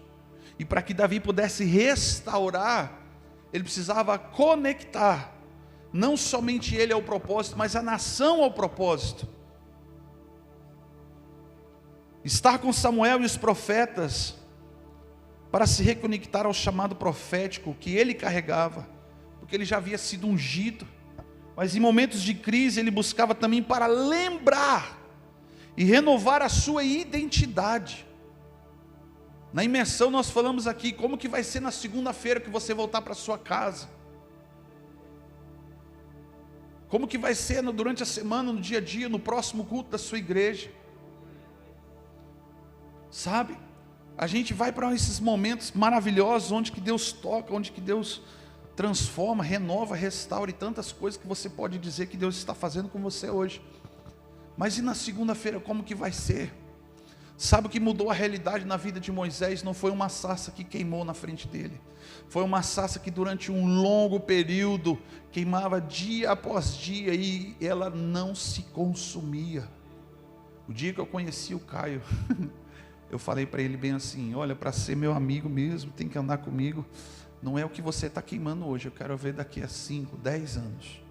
E para que Davi pudesse restaurar, ele precisava conectar Não somente ele é o propósito, mas a nação é o propósito. Estar com Samuel e os profetas, para se reconectar ao chamado profético que ele carregava, porque ele já havia sido ungido, mas em momentos de crise ele buscava também para lembrar e renovar a sua identidade. Na imersão nós falamos aqui como que vai ser na segunda-feira que você voltar para sua casa, como que vai ser durante a semana, no dia a dia, no próximo culto da sua igreja, sabe? A gente vai para esses momentos maravilhosos, onde que Deus toca, onde que Deus transforma, renova, restaura, e tantas coisas que você pode dizer que Deus está fazendo com você hoje. Mas e na segunda-feira, como que vai ser? Sabe o que mudou a realidade na vida de Moisés? Não foi uma sarça que queimou na frente dele, foi uma sarça que durante um longo período, queimava dia após dia, e ela não se consumia. O dia que eu conheci o Caio, eu falei para ele bem assim: olha, para ser meu amigo mesmo, tem que andar comigo, não é o que você está queimando hoje, eu quero ver daqui a 5, 10 anos,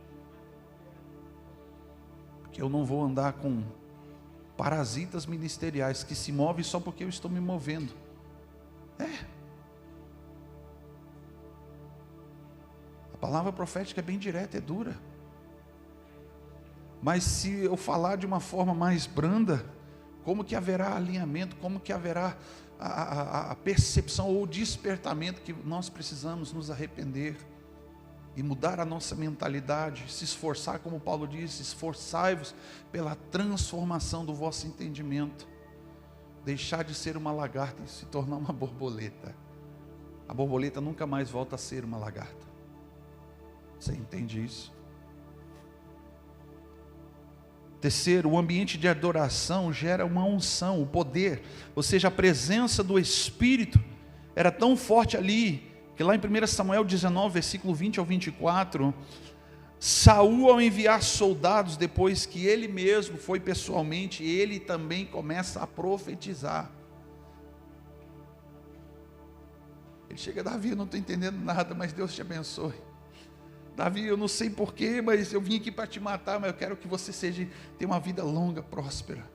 porque eu não vou andar com parasitas ministeriais que se movem só porque eu estou me movendo. A palavra profética é bem direta, é dura, mas se eu falar de uma forma mais branda, como que haverá alinhamento, como que haverá a percepção ou despertamento que nós precisamos nos arrepender e mudar a nossa mentalidade, se esforçar, como Paulo disse: esforçai-vos pela transformação do vosso entendimento, deixar de ser uma lagarta e se tornar uma borboleta. A borboleta nunca mais volta a ser uma lagarta. Você entende isso? Terceiro, o ambiente de adoração gera uma unção, o poder, ou seja, a presença do Espírito era tão forte ali, que lá em 1 Samuel 19, versículo 20 ao 24, Saul, ao enviar soldados, depois que ele mesmo foi pessoalmente, ele também começa a profetizar. Ele chega: Davi, eu não estou entendendo nada, mas Deus te abençoe. Davi, eu não sei porquê, mas eu vim aqui para te matar, mas eu quero que você tenha uma vida longa, próspera.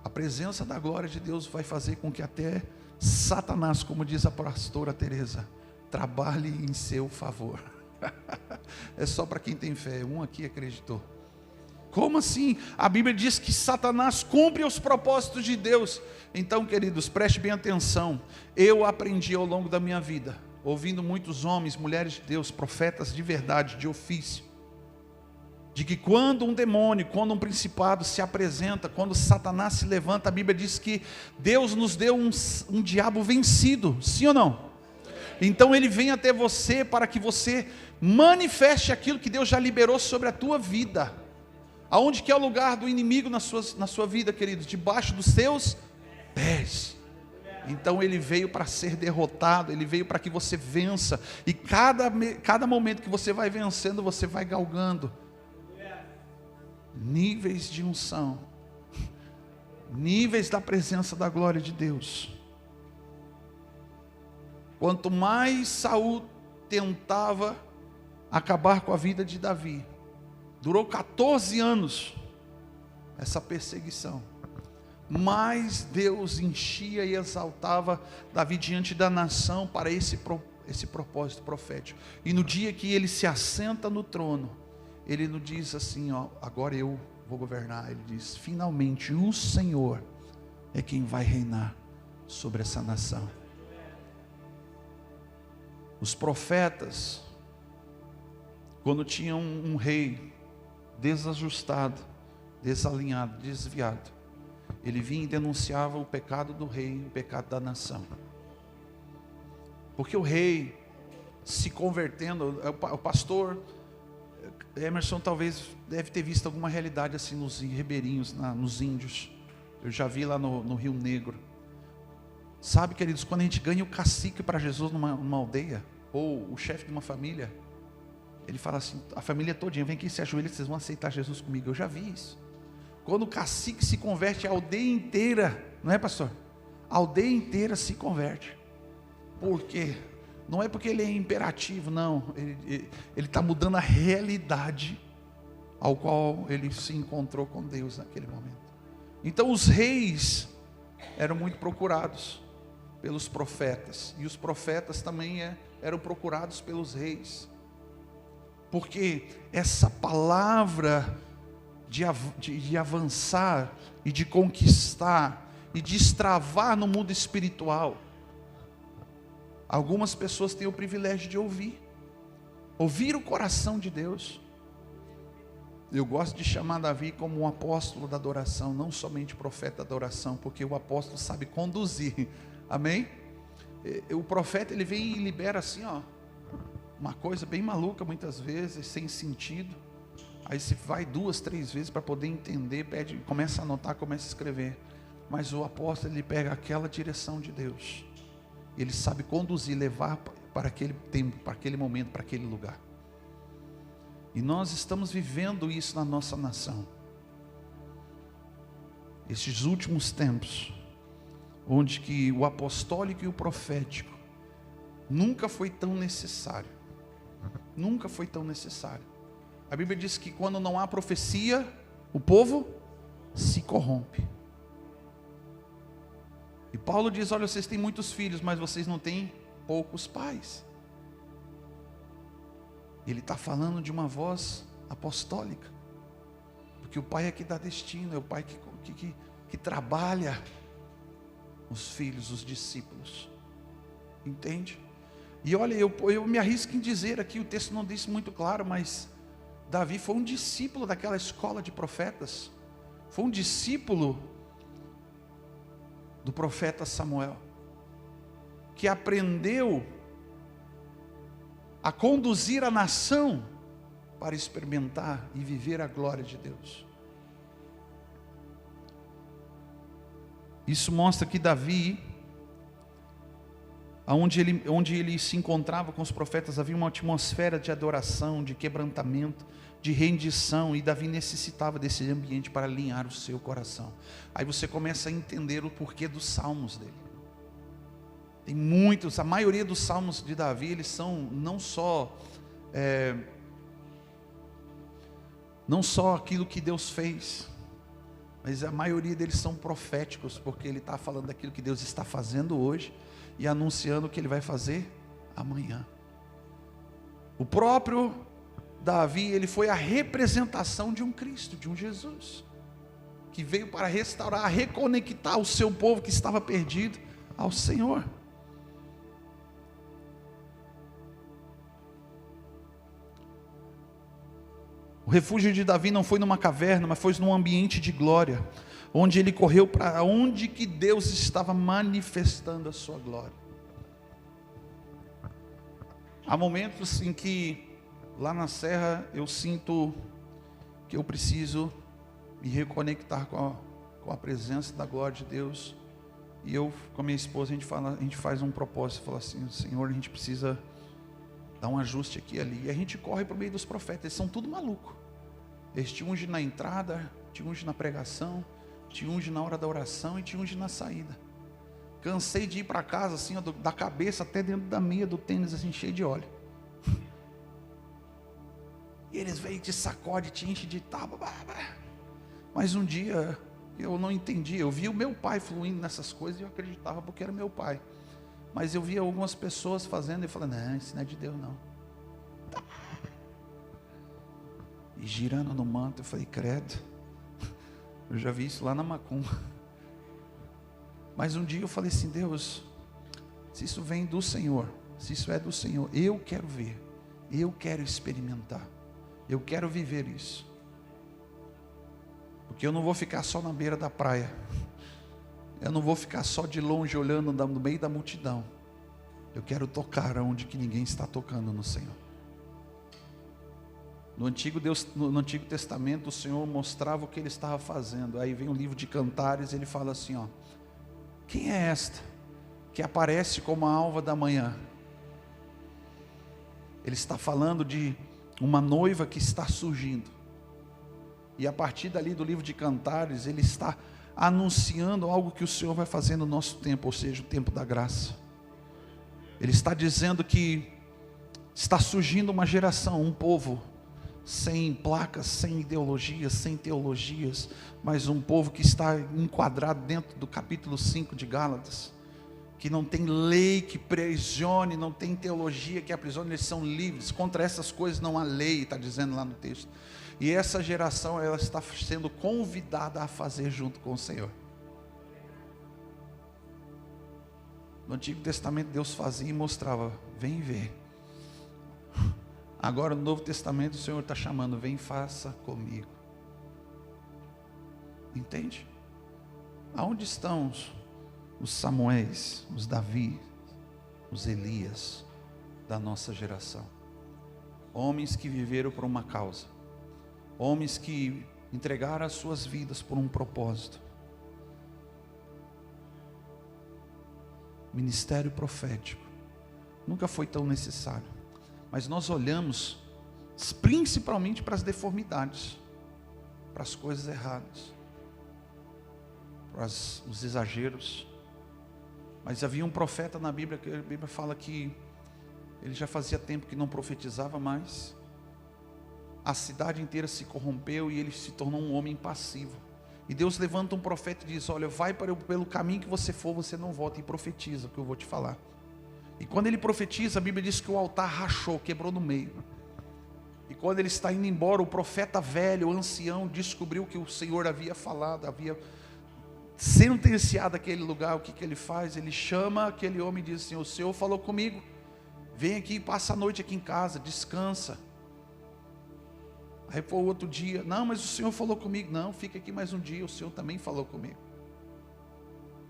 A presença da glória de Deus vai fazer com que até Satanás, como diz a pastora Teresa, trabalhe em seu favor. É só para quem tem fé. Um aqui acreditou. Como assim? A Bíblia diz que Satanás cumpre os propósitos de Deus. Então, queridos, preste bem atenção. Eu aprendi ao longo da minha vida, ouvindo muitos homens, mulheres de Deus, profetas de verdade, de ofício, de que quando um demônio, quando um principado se apresenta, quando Satanás se levanta, a Bíblia diz que Deus nos deu um diabo vencido, sim ou não? Então ele vem até você para que você manifeste aquilo que Deus já liberou sobre a tua vida. Aonde que é o lugar do inimigo na sua vida, queridos? Debaixo dos seus pés. Então ele veio para ser derrotado, ele veio para que você vença, e cada momento que você vai vencendo, você vai galgando níveis de unção, níveis da presença da glória de Deus. Quanto mais Saul tentava acabar com a vida de Davi, durou 14 anos essa perseguição, mais Deus enchia e exaltava Davi diante da nação para esse propósito profético. E no dia que ele se assenta no trono, ele não diz assim: ó, agora eu vou governar. Ele diz: finalmente o Senhor é quem vai reinar sobre essa nação. Os profetas, quando tinham um rei desajustado, desalinhado, desviado, ele vinha e denunciava o pecado do rei, o pecado da nação. Porque o rei se convertendo, o pastor Emerson talvez deve ter visto alguma realidade assim nos ribeirinhos, nos índios. Eu já vi lá no Rio Negro. Sabe, queridos, quando a gente ganha o cacique para Jesus numa aldeia, ou o chefe de uma família, ele fala assim: a família todinha, vem aqui, se ajoelha, vocês vão aceitar Jesus comigo. Eu já vi isso. Quando o cacique se converte, a aldeia inteira, não é, pastor? A aldeia inteira se converte. Por quê? Não é porque ele é imperativo, não. Ele está mudando a realidade ao qual ele se encontrou com Deus naquele momento. Então os reis eram muito procurados pelos profetas, e os profetas também eram procurados pelos reis, porque essa palavra de avançar e de conquistar e de destravar no mundo espiritual, algumas pessoas têm o privilégio de ouvir o coração de Deus. Eu gosto de chamar Davi como um apóstolo da adoração, não somente profeta da adoração, porque o apóstolo sabe conduzir, amém? O profeta, ele vem e libera assim, ó, uma coisa bem maluca muitas vezes, sem sentido, aí você vai 2, 3 vezes para poder entender, pede, começa a anotar, começa a escrever, mas o apóstolo, ele pega aquela direção de Deus, ele sabe conduzir, levar para aquele tempo, para aquele momento, para aquele lugar. E nós estamos vivendo isso na nossa nação. Esses últimos tempos, onde que o apostólico e o profético nunca foi tão necessário. Nunca foi tão necessário. A Bíblia diz que quando não há profecia, o povo se corrompe. E Paulo diz, olha, vocês têm muitos filhos, mas vocês não têm poucos pais. Ele está falando de uma voz apostólica, porque o pai é que dá destino, é o pai que trabalha os filhos, os discípulos, entende? E olha, eu me arrisco em dizer aqui, o texto não disse muito claro, mas Davi foi um discípulo daquela escola de profetas, foi um discípulo do profeta Samuel, que aprendeu a conduzir a nação para experimentar e viver a glória de Deus. Isso mostra que Davi, onde ele se encontrava com os profetas, havia uma atmosfera de adoração, de quebrantamento, de rendição, e Davi necessitava desse ambiente para alinhar o seu coração. Aí você começa a entender o porquê dos salmos dele. Tem muitos, a maioria dos salmos de Davi, eles são não só aquilo que Deus fez, mas a maioria deles são proféticos, porque ele está falando daquilo que Deus está fazendo hoje e anunciando o que ele vai fazer amanhã. O próprio Davi, ele foi a representação de um Cristo, de um Jesus, que veio para restaurar, reconectar o seu povo que estava perdido ao Senhor. O refúgio de Davi não foi numa caverna, mas foi num ambiente de glória, onde ele correu para onde que Deus estava manifestando a sua glória. Há momentos em que lá na serra eu sinto que eu preciso me reconectar com a presença da glória de Deus, e eu com a minha esposa a gente faz um propósito, fala assim, Senhor, a gente precisa dar um ajuste aqui e ali, e a gente corre para o meio dos profetas, eles são tudo maluco, eles te ungem na entrada, te ungem na pregação, te ungem na hora da oração e te ungem na saída. Cansei de ir para casa assim, ó, da cabeça até dentro da meia do tênis, assim, cheio de óleo. E eles vêm, te sacode, te enche de tábua. Mas um dia eu não entendi, eu vi o meu pai fluindo nessas coisas e eu acreditava porque era meu pai. Mas eu via algumas pessoas fazendo e falei, não, isso não é de Deus não. E girando no manto, eu falei, credo, eu já vi isso lá na macumba. Mas um dia eu falei assim, Deus, se isso vem do Senhor, se isso é do Senhor, eu quero ver, eu quero experimentar, eu quero viver isso. Porque eu não vou ficar só na beira da praia, eu não vou ficar só de longe olhando no meio da multidão. Eu quero tocar onde que ninguém está tocando no Senhor. No Antigo Testamento, o Senhor mostrava o que Ele estava fazendo. Aí vem o livro de Cantares, ele fala assim, ó, quem é esta que aparece como a alva da manhã? Ele está falando de uma noiva que está surgindo. E a partir dali do livro de Cantares, ele está anunciando algo que o Senhor vai fazer no nosso tempo, ou seja, o tempo da graça. Ele está dizendo que está surgindo uma geração, um povo, sem placas, sem ideologias, sem teologias, mas um povo que está enquadrado dentro do capítulo 5 de Gálatas, que não tem lei que aprisione, não tem teologia que aprisione, eles são livres, contra essas coisas não há lei, está dizendo lá no texto. E essa geração, ela está sendo convidada a fazer junto com o Senhor. No Antigo Testamento Deus fazia e mostrava, vem ver. Agora no Novo Testamento o Senhor está chamando, vem faça comigo. Entende? Aonde estão os Samuéis, os Davi, os Elias da nossa geração? Homens que viveram por uma causa, homens que entregaram as suas vidas por um propósito. Ministério profético nunca foi tão necessário, mas nós olhamos principalmente para as deformidades, para as coisas erradas, para os exageros. Mas havia um profeta na Bíblia, que a Bíblia fala que ele já fazia tempo que não profetizava mais, a cidade inteira se corrompeu e ele se tornou um homem passivo. E Deus levanta um profeta e diz, olha, vai pelo caminho que você for, você não volta, e profetiza o que eu vou te falar. E quando ele profetiza, a Bíblia diz que o altar rachou, quebrou no meio. E quando ele está indo embora, o profeta velho, o ancião, descobriu que o Senhor havia falado, havia sentenciado aquele lugar. O que ele faz? Ele chama aquele homem e diz assim, o Senhor falou comigo, vem aqui, passa a noite aqui em casa, descansa. Aí foi o outro dia, não, mas o Senhor falou comigo, não, fica aqui mais um dia, o Senhor também falou comigo.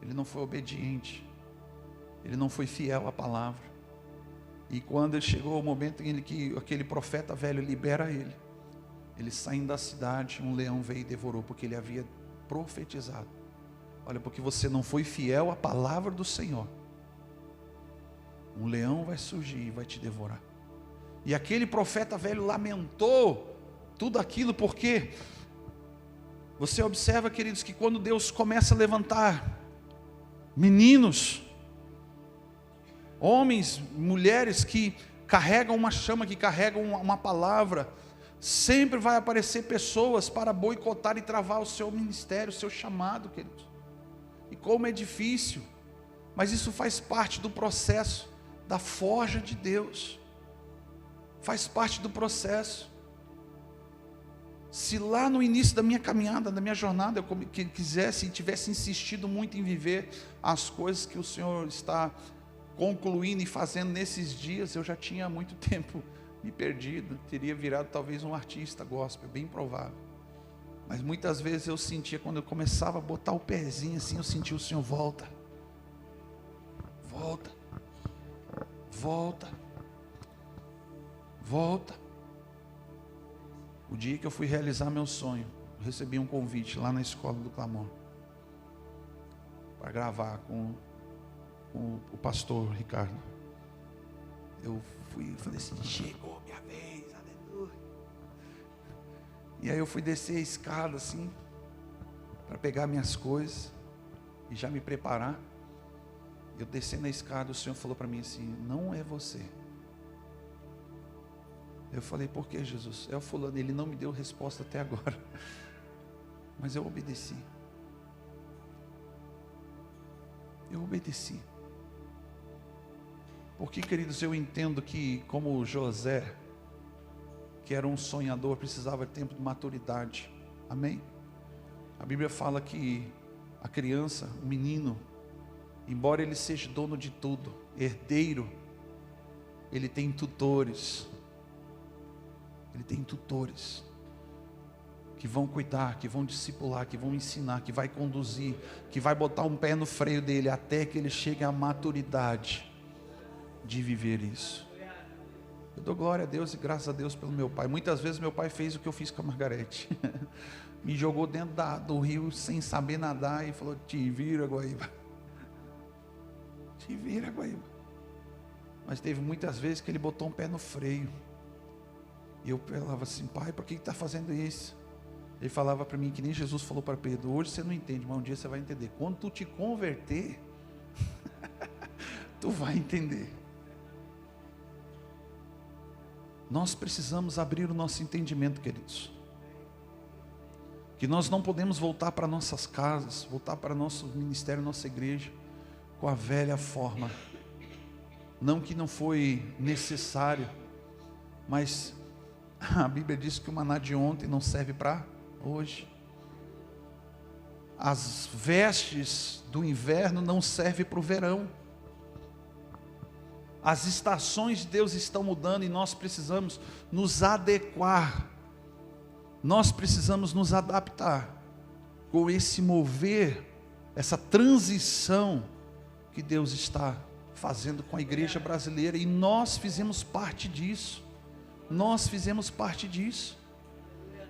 Ele não foi obediente, ele não foi fiel à palavra. E quando ele chegou o momento em que aquele profeta velho libera ele saindo da cidade, um leão veio e devorou, porque ele havia profetizado, olha, porque você não foi fiel à palavra do Senhor, um leão vai surgir e vai te devorar. E aquele profeta velho lamentou tudo aquilo, porque você observa, queridos, que quando Deus começa a levantar meninos, homens, mulheres que carregam uma chama, que carregam uma palavra, sempre vai aparecer pessoas para boicotar e travar o seu ministério, o seu chamado, queridos. E como é difícil, mas isso faz parte do processo da forja de Deus, faz parte do processo. Se lá no início da minha caminhada, da minha jornada, eu quisesse e tivesse insistido muito em viver as coisas que o Senhor está concluindo e fazendo nesses dias, eu já tinha há muito tempo me perdido, teria virado talvez um artista gospel, bem provável. Mas muitas vezes eu sentia, quando eu começava a botar o pezinho assim, eu sentia o Senhor, volta, volta, volta, volta. O dia que eu fui realizar meu sonho, eu recebi um convite lá na escola do Clamor, para gravar com o pastor Ricardo. Eu falei assim, chegou minha vez, aleluia. E aí eu fui descer a escada assim, para pegar minhas coisas, e já me preparar. Eu descendo a escada, o Senhor falou para mim assim, não é você. Eu falei, por que, Jesus? É o fulano, ele não me deu resposta até agora, mas eu obedeci. Eu obedeci. Porque, queridos, eu entendo que, como José, que era um sonhador, precisava de tempo de maturidade. Amém? A Bíblia fala que a criança, o menino, embora ele seja dono de tudo, herdeiro, ele tem tutores. Ele tem tutores que vão cuidar, que vão discipular, que vão ensinar, que vai conduzir, que vai botar um pé no freio dele até que ele chegue à maturidade de viver isso. Eu dou glória a Deus e graças a Deus pelo meu pai. Muitas vezes meu pai fez o que eu fiz com a Margarete. Me jogou dentro do rio sem saber nadar e falou, te vira, Guaíba. Te vira, Guaíba. Mas teve muitas vezes que ele botou um pé no freio. E eu falava assim, pai, por que está fazendo isso? Ele falava para mim que nem Jesus falou para Pedro, hoje você não entende, mas um dia você vai entender. Quando tu te converter, tu vai entender. Nós precisamos abrir o nosso entendimento, queridos. Que nós não podemos voltar para nossas casas, voltar para nosso ministério, nossa igreja, com a velha forma. Não que não foi necessário, mas a Bíblia diz que o maná de ontem não serve para hoje. As vestes do inverno não servem para o verão. As estações de Deus estão mudando e nós precisamos nos adequar. Nós precisamos nos adaptar com esse mover, essa transição que Deus está fazendo com a igreja brasileira, e nós fizemos parte disso. Nós fizemos parte disso.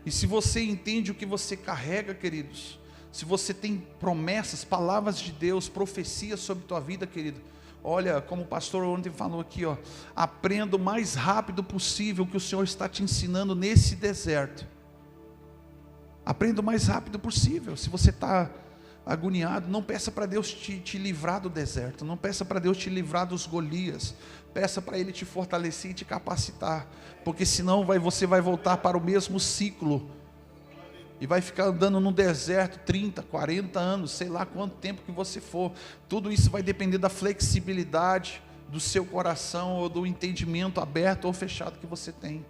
E se você entende o que você carrega, queridos, se você tem promessas, palavras de Deus, profecias sobre a tua vida, querido, olha, como o pastor ontem falou aqui, ó, aprenda o mais rápido possível o que o Senhor está te ensinando nesse deserto. Aprenda o mais rápido possível. Se você está agoniado, não peça para Deus te livrar do deserto, não peça para Deus te livrar dos Golias, peça para Ele te fortalecer e te capacitar, porque senão você vai voltar para o mesmo ciclo, e vai ficar andando no deserto 30, 40 anos, sei lá quanto tempo que você for. Tudo isso vai depender da flexibilidade do seu coração, ou do entendimento aberto ou fechado que você tem.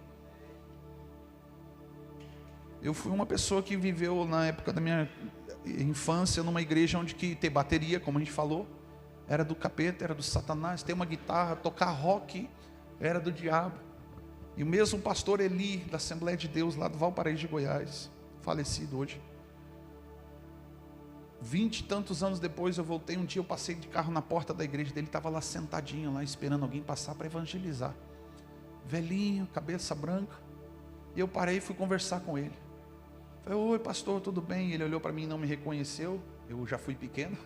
Eu fui uma pessoa que viveu na época da minha infância numa igreja onde que ter bateria, como a gente falou, era do capeta, era do Satanás. Ter uma guitarra, tocar rock, era do diabo. E o mesmo pastor Eli, da Assembleia de Deus, lá do Valparaíso de Goiás, falecido hoje, 20 e tantos anos depois, eu voltei um dia, eu passei de carro na porta da igreja dele, estava lá sentadinho, lá esperando alguém passar para evangelizar, velhinho, cabeça branca, e eu parei e fui conversar com ele. Falei: oi pastor, tudo bem? Ele olhou para mim e não me reconheceu, eu já fui pequeno,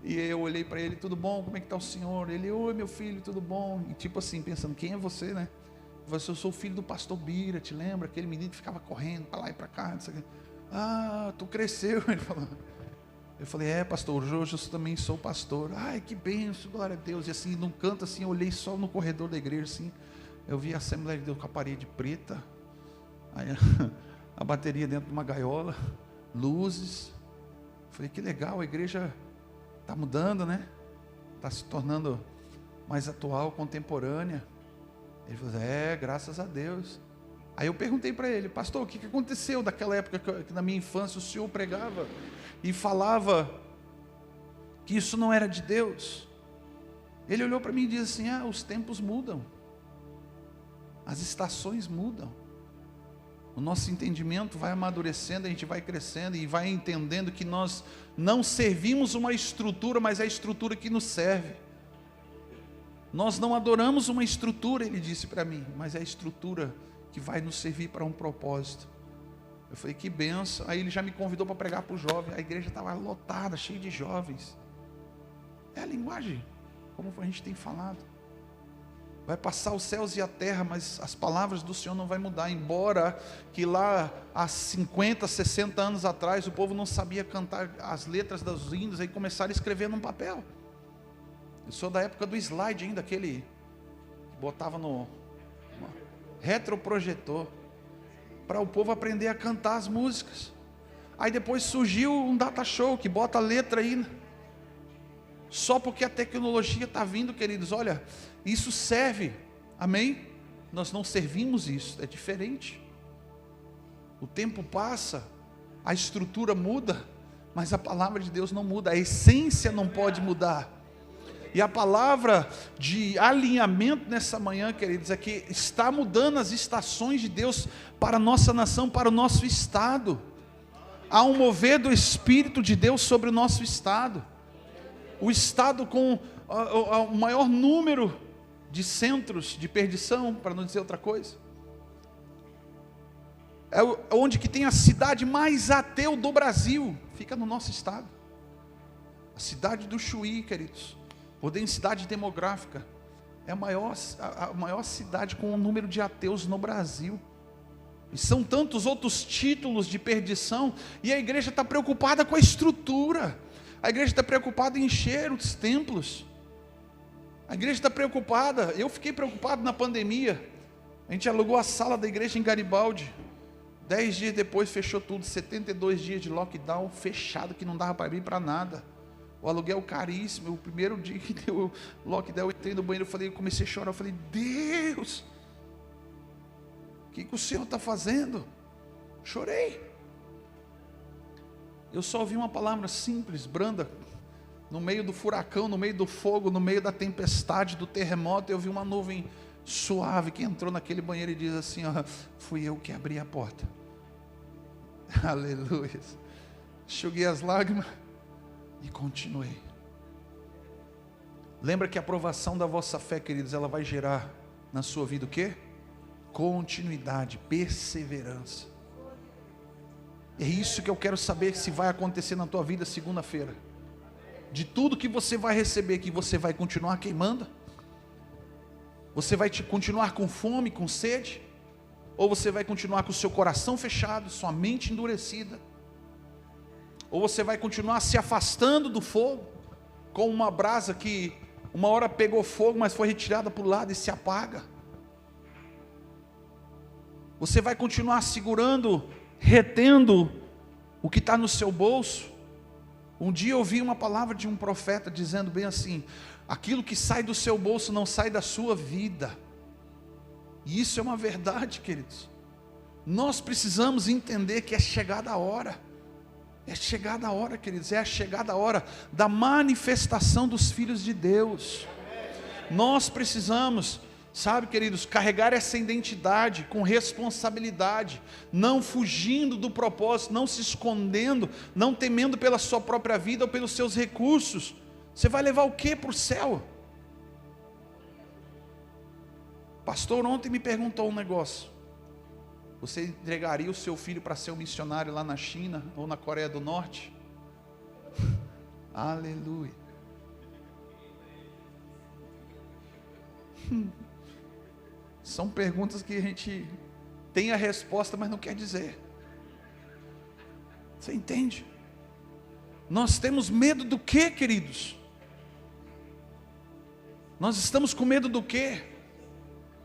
e eu olhei para ele: tudo bom? Como é que está o senhor? Ele: oi meu filho, tudo bom? E tipo assim, pensando: quem é você, né? Eu sou o filho do pastor Bira, te lembra? Aquele menino que ficava correndo para lá e para cá, não sei o quê. Ah, tu cresceu, ele falou. Eu falei: é pastor, hoje eu também sou pastor. Ai, que benção, glória a Deus. E assim, num canto assim, eu olhei só no corredor da igreja assim, eu vi a Assembleia de Deus com a parede preta, aí a bateria dentro de uma gaiola, luzes. Falei: que legal, a igreja está mudando, né? Está se tornando mais atual, contemporânea. Ele falou: é, graças a Deus. Aí eu perguntei para ele: pastor, o que aconteceu daquela época que na minha infância o senhor pregava e falava que isso não era de Deus? Ele olhou para mim e disse assim: ah, os tempos mudam, as estações mudam, o nosso entendimento vai amadurecendo, a gente vai crescendo e vai entendendo que nós não servimos uma estrutura, mas é a estrutura que nos serve. Nós não adoramos uma estrutura, ele disse para mim, mas é a estrutura que vai nos servir para um propósito. Eu falei: que benção. Aí ele já me convidou para pregar para os jovens. A igreja estava lotada, cheia de jovens. É a linguagem, como a gente tem falado. Vai passar os céus e a terra, mas as palavras do Senhor não vai mudar. Embora que lá há 50, 60 anos atrás o povo não sabia cantar as letras dos hinos, aí começaram a escrever num papel. Eu sou da época do slide ainda, aquele que botava no retroprojetor, para o povo aprender a cantar as músicas. Aí depois surgiu um data show que bota a letra aí, só porque a tecnologia está vindo, queridos. Olha, isso serve, amém? Nós não servimos isso, é diferente. O tempo passa, a estrutura muda, mas a palavra de Deus não muda, a essência não pode mudar. E a palavra de alinhamento nessa manhã, queridos, é que está mudando as estações de Deus para a nossa nação, para o nosso estado. Há um mover do Espírito de Deus sobre o nosso estado. O estado com o maior número de centros de perdição, para não dizer outra coisa. É onde que tem a cidade mais ateu do Brasil, fica no nosso estado. A cidade do Chuí, queridos, por densidade demográfica, é a maior cidade com o número de ateus no Brasil. E são tantos outros títulos de perdição, e a igreja está preocupada com a estrutura, a igreja está preocupada em encher os templos. A igreja está preocupada. Eu fiquei preocupado na pandemia. A gente alugou a sala da igreja em Garibaldi. 10 dias depois fechou tudo. 72 dias de lockdown fechado, que não dava para abrir para nada. O aluguel caríssimo. O primeiro dia que deu lockdown, eu entrei no banheiro, eu comecei a chorar. Eu falei, Deus, o que o Senhor está fazendo? Chorei. Eu só ouvi uma palavra simples, branda. No meio do furacão, no meio do fogo, no meio da tempestade, do terremoto, eu vi uma nuvem suave que entrou naquele banheiro e diz assim, ó, fui eu que abri a porta. Aleluia. Enxuguei as lágrimas e continuei. Lembra que a aprovação da vossa fé, queridos, ela vai gerar na sua vida o quê? Continuidade, perseverança. É isso que eu quero saber se vai acontecer na tua vida segunda-feira. De tudo que você vai receber, que você vai continuar queimando? Você vai continuar com fome, com sede? Ou você vai continuar com o seu coração fechado, sua mente endurecida? Ou você vai continuar se afastando do fogo, como uma brasa que uma hora pegou fogo, mas foi retirada para o lado e se apaga? Você vai continuar segurando, retendo o que está no seu bolso? Um dia eu ouvi uma palavra de um profeta dizendo bem assim: aquilo que sai do seu bolso não sai da sua vida. E isso é uma verdade, queridos. Nós precisamos entender que é chegada a hora. É chegada a hora, queridos. É a chegada a hora da manifestação dos filhos de Deus. Nós precisamos, sabe, queridos, carregar essa identidade com responsabilidade, não fugindo do propósito, não se escondendo, não temendo pela sua própria vida ou pelos seus recursos. Você vai levar o que para o céu? Pastor, ontem me perguntou um negócio: você entregaria o seu filho para ser um missionário lá na China ou na Coreia do Norte? Aleluia. São perguntas que a gente tem a resposta, mas não quer dizer. Você entende? Nós temos medo do quê, queridos? Nós estamos com medo do quê?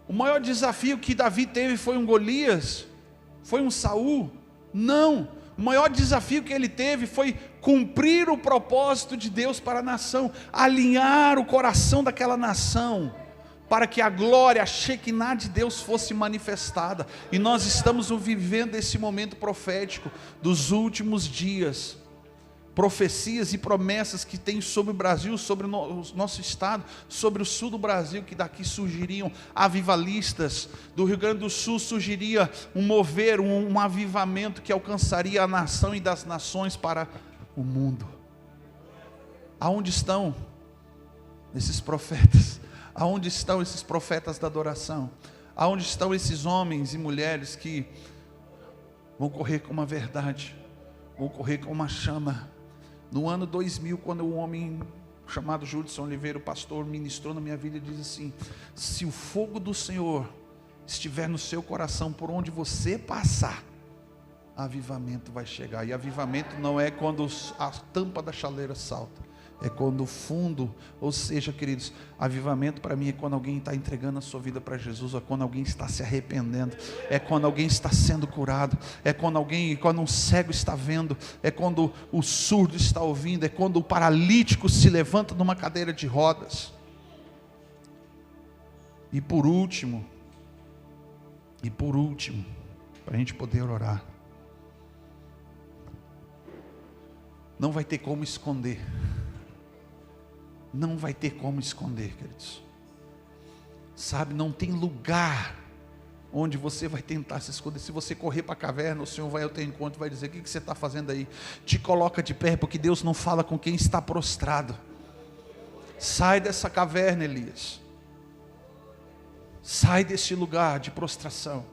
O maior desafio que Davi teve foi um Golias? Foi um Saul? Não. O maior desafio que ele teve foi cumprir o propósito de Deus para a nação, alinhar o coração daquela nação, para que a glória, a Shekinah de Deus fosse manifestada. E nós estamos vivendo esse momento profético dos últimos dias. Profecias e promessas que tem sobre o Brasil, sobre o nosso estado, sobre o sul do Brasil, que daqui surgiriam avivalistas. Do Rio Grande do Sul surgiria um mover, um avivamento que alcançaria a nação e das nações para o mundo. Aonde estão esses profetas? Aonde estão esses profetas da adoração? Aonde estão esses homens e mulheres que vão correr com uma verdade, vão correr com uma chama? No ano 2000, quando um homem chamado Judson Oliveira, o pastor, ministrou na minha vida, e diz assim: se o fogo do Senhor estiver no seu coração, por onde você passar, avivamento vai chegar. E avivamento não é quando a tampa da chaleira salta, é quando o fundo, ou seja, queridos, avivamento para mim é quando alguém está entregando a sua vida para Jesus, é quando alguém está se arrependendo, é quando alguém está sendo curado, é quando um cego está vendo, é quando o surdo está ouvindo, é quando o paralítico se levanta numa cadeira de rodas. E por último, para a gente poder orar, não vai ter como esconder. Não vai ter como esconder, queridos. Sabe, não tem lugar onde você vai tentar se esconder. Se você correr para a caverna, o Senhor vai ao teu encontro e vai dizer: o que você está fazendo aí? Te coloca de pé, porque Deus não fala com quem está prostrado. Sai dessa caverna, Elias. Sai desse lugar de prostração.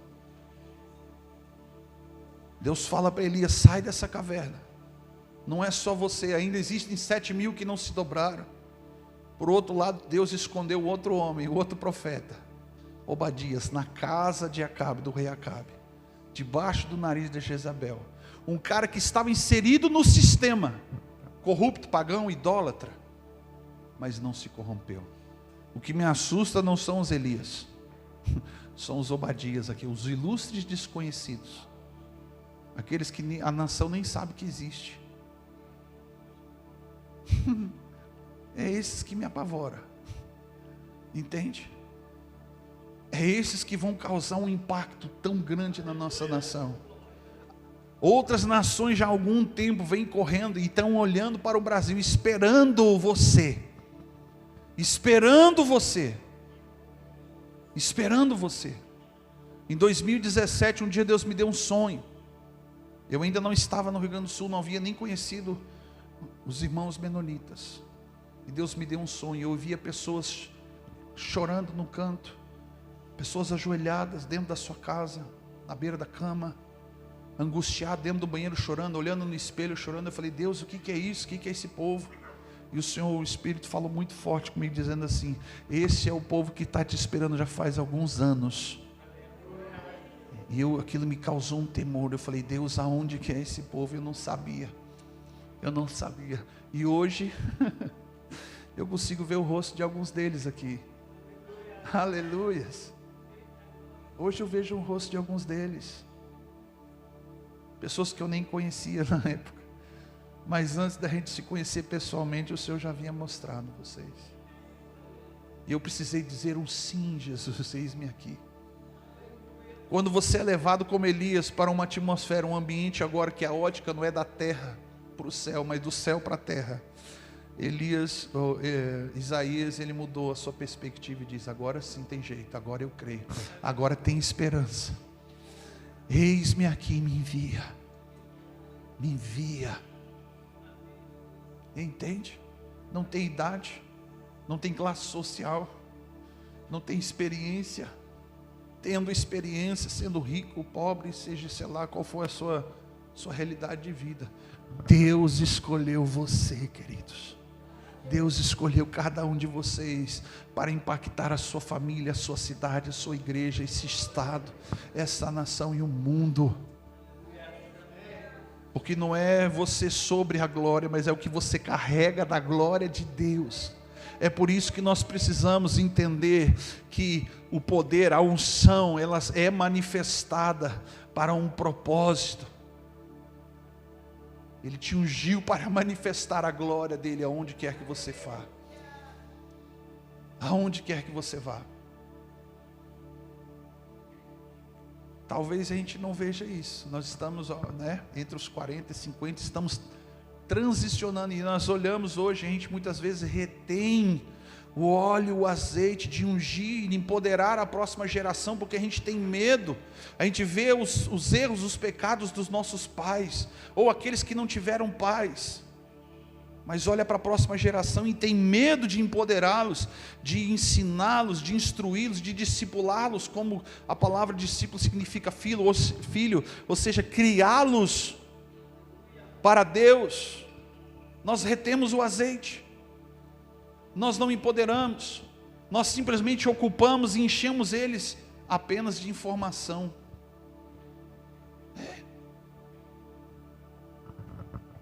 Deus fala para Elias: sai dessa caverna. Não é só você, ainda existem 7.000 que não se dobraram. Por outro lado, Deus escondeu o outro homem, o outro profeta, Obadias, na casa de Acabe, do rei Acabe, debaixo do nariz de Jezabel. Um cara que estava inserido no sistema, corrupto, pagão, idólatra, mas não se corrompeu. O que me assusta não são os Elias, são os Obadias aqui, os ilustres desconhecidos, aqueles que a nação nem sabe que existe. É esses que me apavora, entende? É esses que vão causar um impacto tão grande na nossa nação. Outras nações já há algum tempo vêm correndo e estão olhando para o Brasil, esperando você, esperando você, esperando você. Em 2017, um dia Deus me deu um sonho. Eu ainda não estava no Rio Grande do Sul, não havia nem conhecido os irmãos menonitas. E Deus me deu um sonho. Eu via pessoas chorando no canto, pessoas ajoelhadas dentro da sua casa, na beira da cama, angustiado dentro do banheiro chorando, olhando no espelho chorando. Eu falei: Deus, o que é isso? O que é esse povo? E o Senhor, o Espírito, falou muito forte comigo, dizendo assim: esse é o povo que está te esperando já faz alguns anos. E aquilo me causou um temor. Eu falei: Deus, aonde que é esse povo? Eu não sabia. E hoje eu consigo ver o rosto de alguns deles aqui. Aleluias. Hoje eu vejo o rosto de alguns deles, pessoas que eu nem conhecia na época, mas antes da gente se conhecer pessoalmente, o Senhor já havia mostrado vocês. E eu precisei dizer um sim: Jesus, eis-me aqui. Quando você é levado como Elias para uma atmosfera, um ambiente agora que a ótica não é da terra para o céu, mas do céu para a terra. Isaías, ele mudou a sua perspectiva e diz: agora sim tem jeito, agora eu creio, agora tem esperança. Eis-me aqui, me envia. Entende? Não tem idade, não tem classe social, não tem experiência. Tendo experiência, sendo rico, pobre, seja, sei lá qual for a sua realidade de vida, Deus escolheu você, queridos. Deus escolheu cada um de vocês para impactar a sua família, a sua cidade, a sua igreja, esse estado, essa nação e o mundo. Porque não é você sobre a glória, mas é o que você carrega da glória de Deus. É por isso que nós precisamos entender que o poder, a unção, ela é manifestada para um propósito. Ele te ungiu para manifestar a glória dele aonde quer que você vá. Aonde quer que você vá. Talvez a gente não veja isso. Nós estamos, entre os 40 e 50, estamos transicionando, e nós olhamos hoje, a gente muitas vezes retém o óleo, o azeite de ungir, de empoderar a próxima geração, porque a gente tem medo. A gente vê os erros, os pecados dos nossos pais, ou aqueles que não tiveram pais, mas olha para a próxima geração e tem medo de empoderá-los, de ensiná-los, de instruí-los, de discipulá-los, como a palavra discípulo significa filho, ou seja, criá-los para Deus. Nós retemos o azeite, nós não empoderamos, nós simplesmente ocupamos e enchemos eles apenas de informação.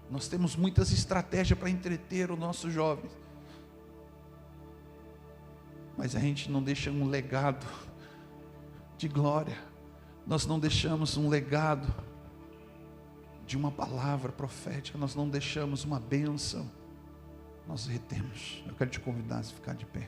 Nós temos muitas estratégias para entreter os nossos jovens, mas a gente não deixa um legado de glória, nós não deixamos um legado de uma palavra profética, nós não deixamos uma bênção, nós retemos. Eu quero te convidar a ficar de pé.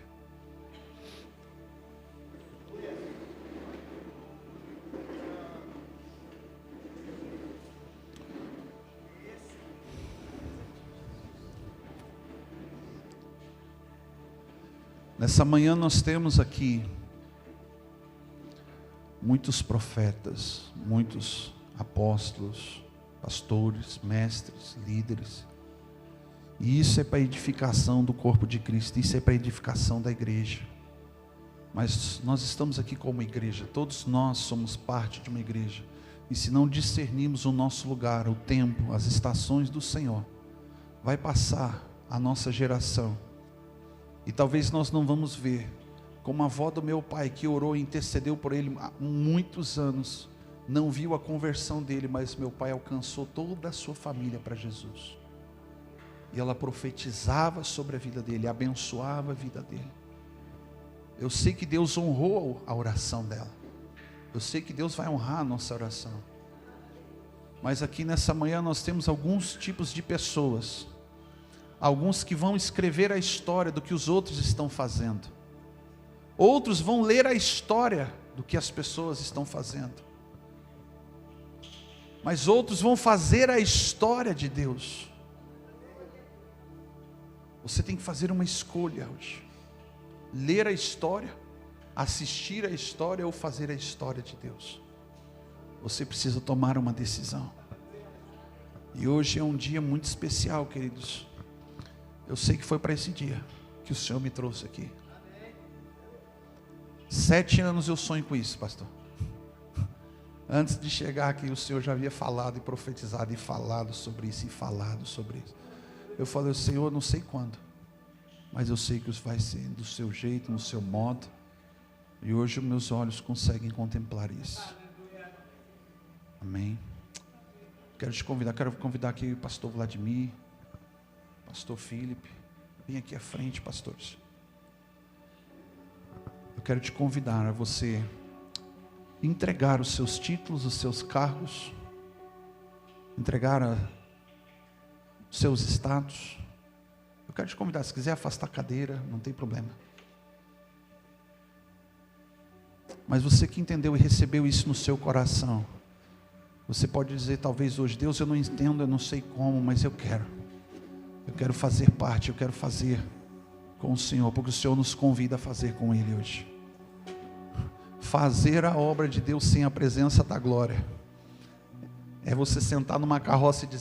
Nessa manhã nós temos aqui muitos profetas, muitos apóstolos, pastores, mestres, líderes, e isso é para a edificação do corpo de Cristo, isso é para a edificação da igreja. Mas nós estamos aqui como igreja, todos nós somos parte de uma igreja, e se não discernirmos o nosso lugar, o tempo, as estações do Senhor, vai passar a nossa geração, e talvez nós não vamos ver, como a avó do meu pai, que orou e intercedeu por ele há muitos anos, não viu a conversão dele, mas meu pai alcançou toda a sua família para Jesus, e ela profetizava sobre a vida dele, abençoava a vida dele. Eu sei que Deus honrou a oração dela. Eu sei que Deus vai honrar a nossa oração. Mas aqui nessa manhã nós temos alguns tipos de pessoas. Alguns que vão escrever a história do que os outros estão fazendo. Outros vão ler a história do que as pessoas estão fazendo. Mas outros vão fazer a história de Deus. Você tem que fazer uma escolha hoje. Ler a história, assistir a história ou fazer a história de Deus. Você precisa tomar uma decisão. E hoje é um dia muito especial, queridos. Eu sei que foi para esse dia que o Senhor me trouxe aqui. 7 anos eu sonho com isso, pastor. Antes de chegar aqui, o Senhor já havia falado e profetizado e falado sobre isso e falado sobre isso. Eu falei, Senhor, não sei quando, mas eu sei que vai ser do seu jeito, no seu modo. E hoje os meus olhos conseguem contemplar isso. Amém. Quero convidar aqui o pastor Vladimir, pastor Felipe. Vem aqui à frente, pastores. Eu quero te convidar a você entregar os seus títulos, os seus cargos, entregar os seus status. Eu quero te convidar, se quiser afastar a cadeira, não tem problema. Mas você que entendeu e recebeu isso no seu coração, você pode dizer talvez hoje, Deus, eu não entendo, eu não sei como, mas eu quero fazer parte, eu quero fazer com o Senhor, porque o Senhor nos convida a fazer com Ele hoje. Fazer a obra de Deus sem a presença da glória é você sentar numa carroça e dizer,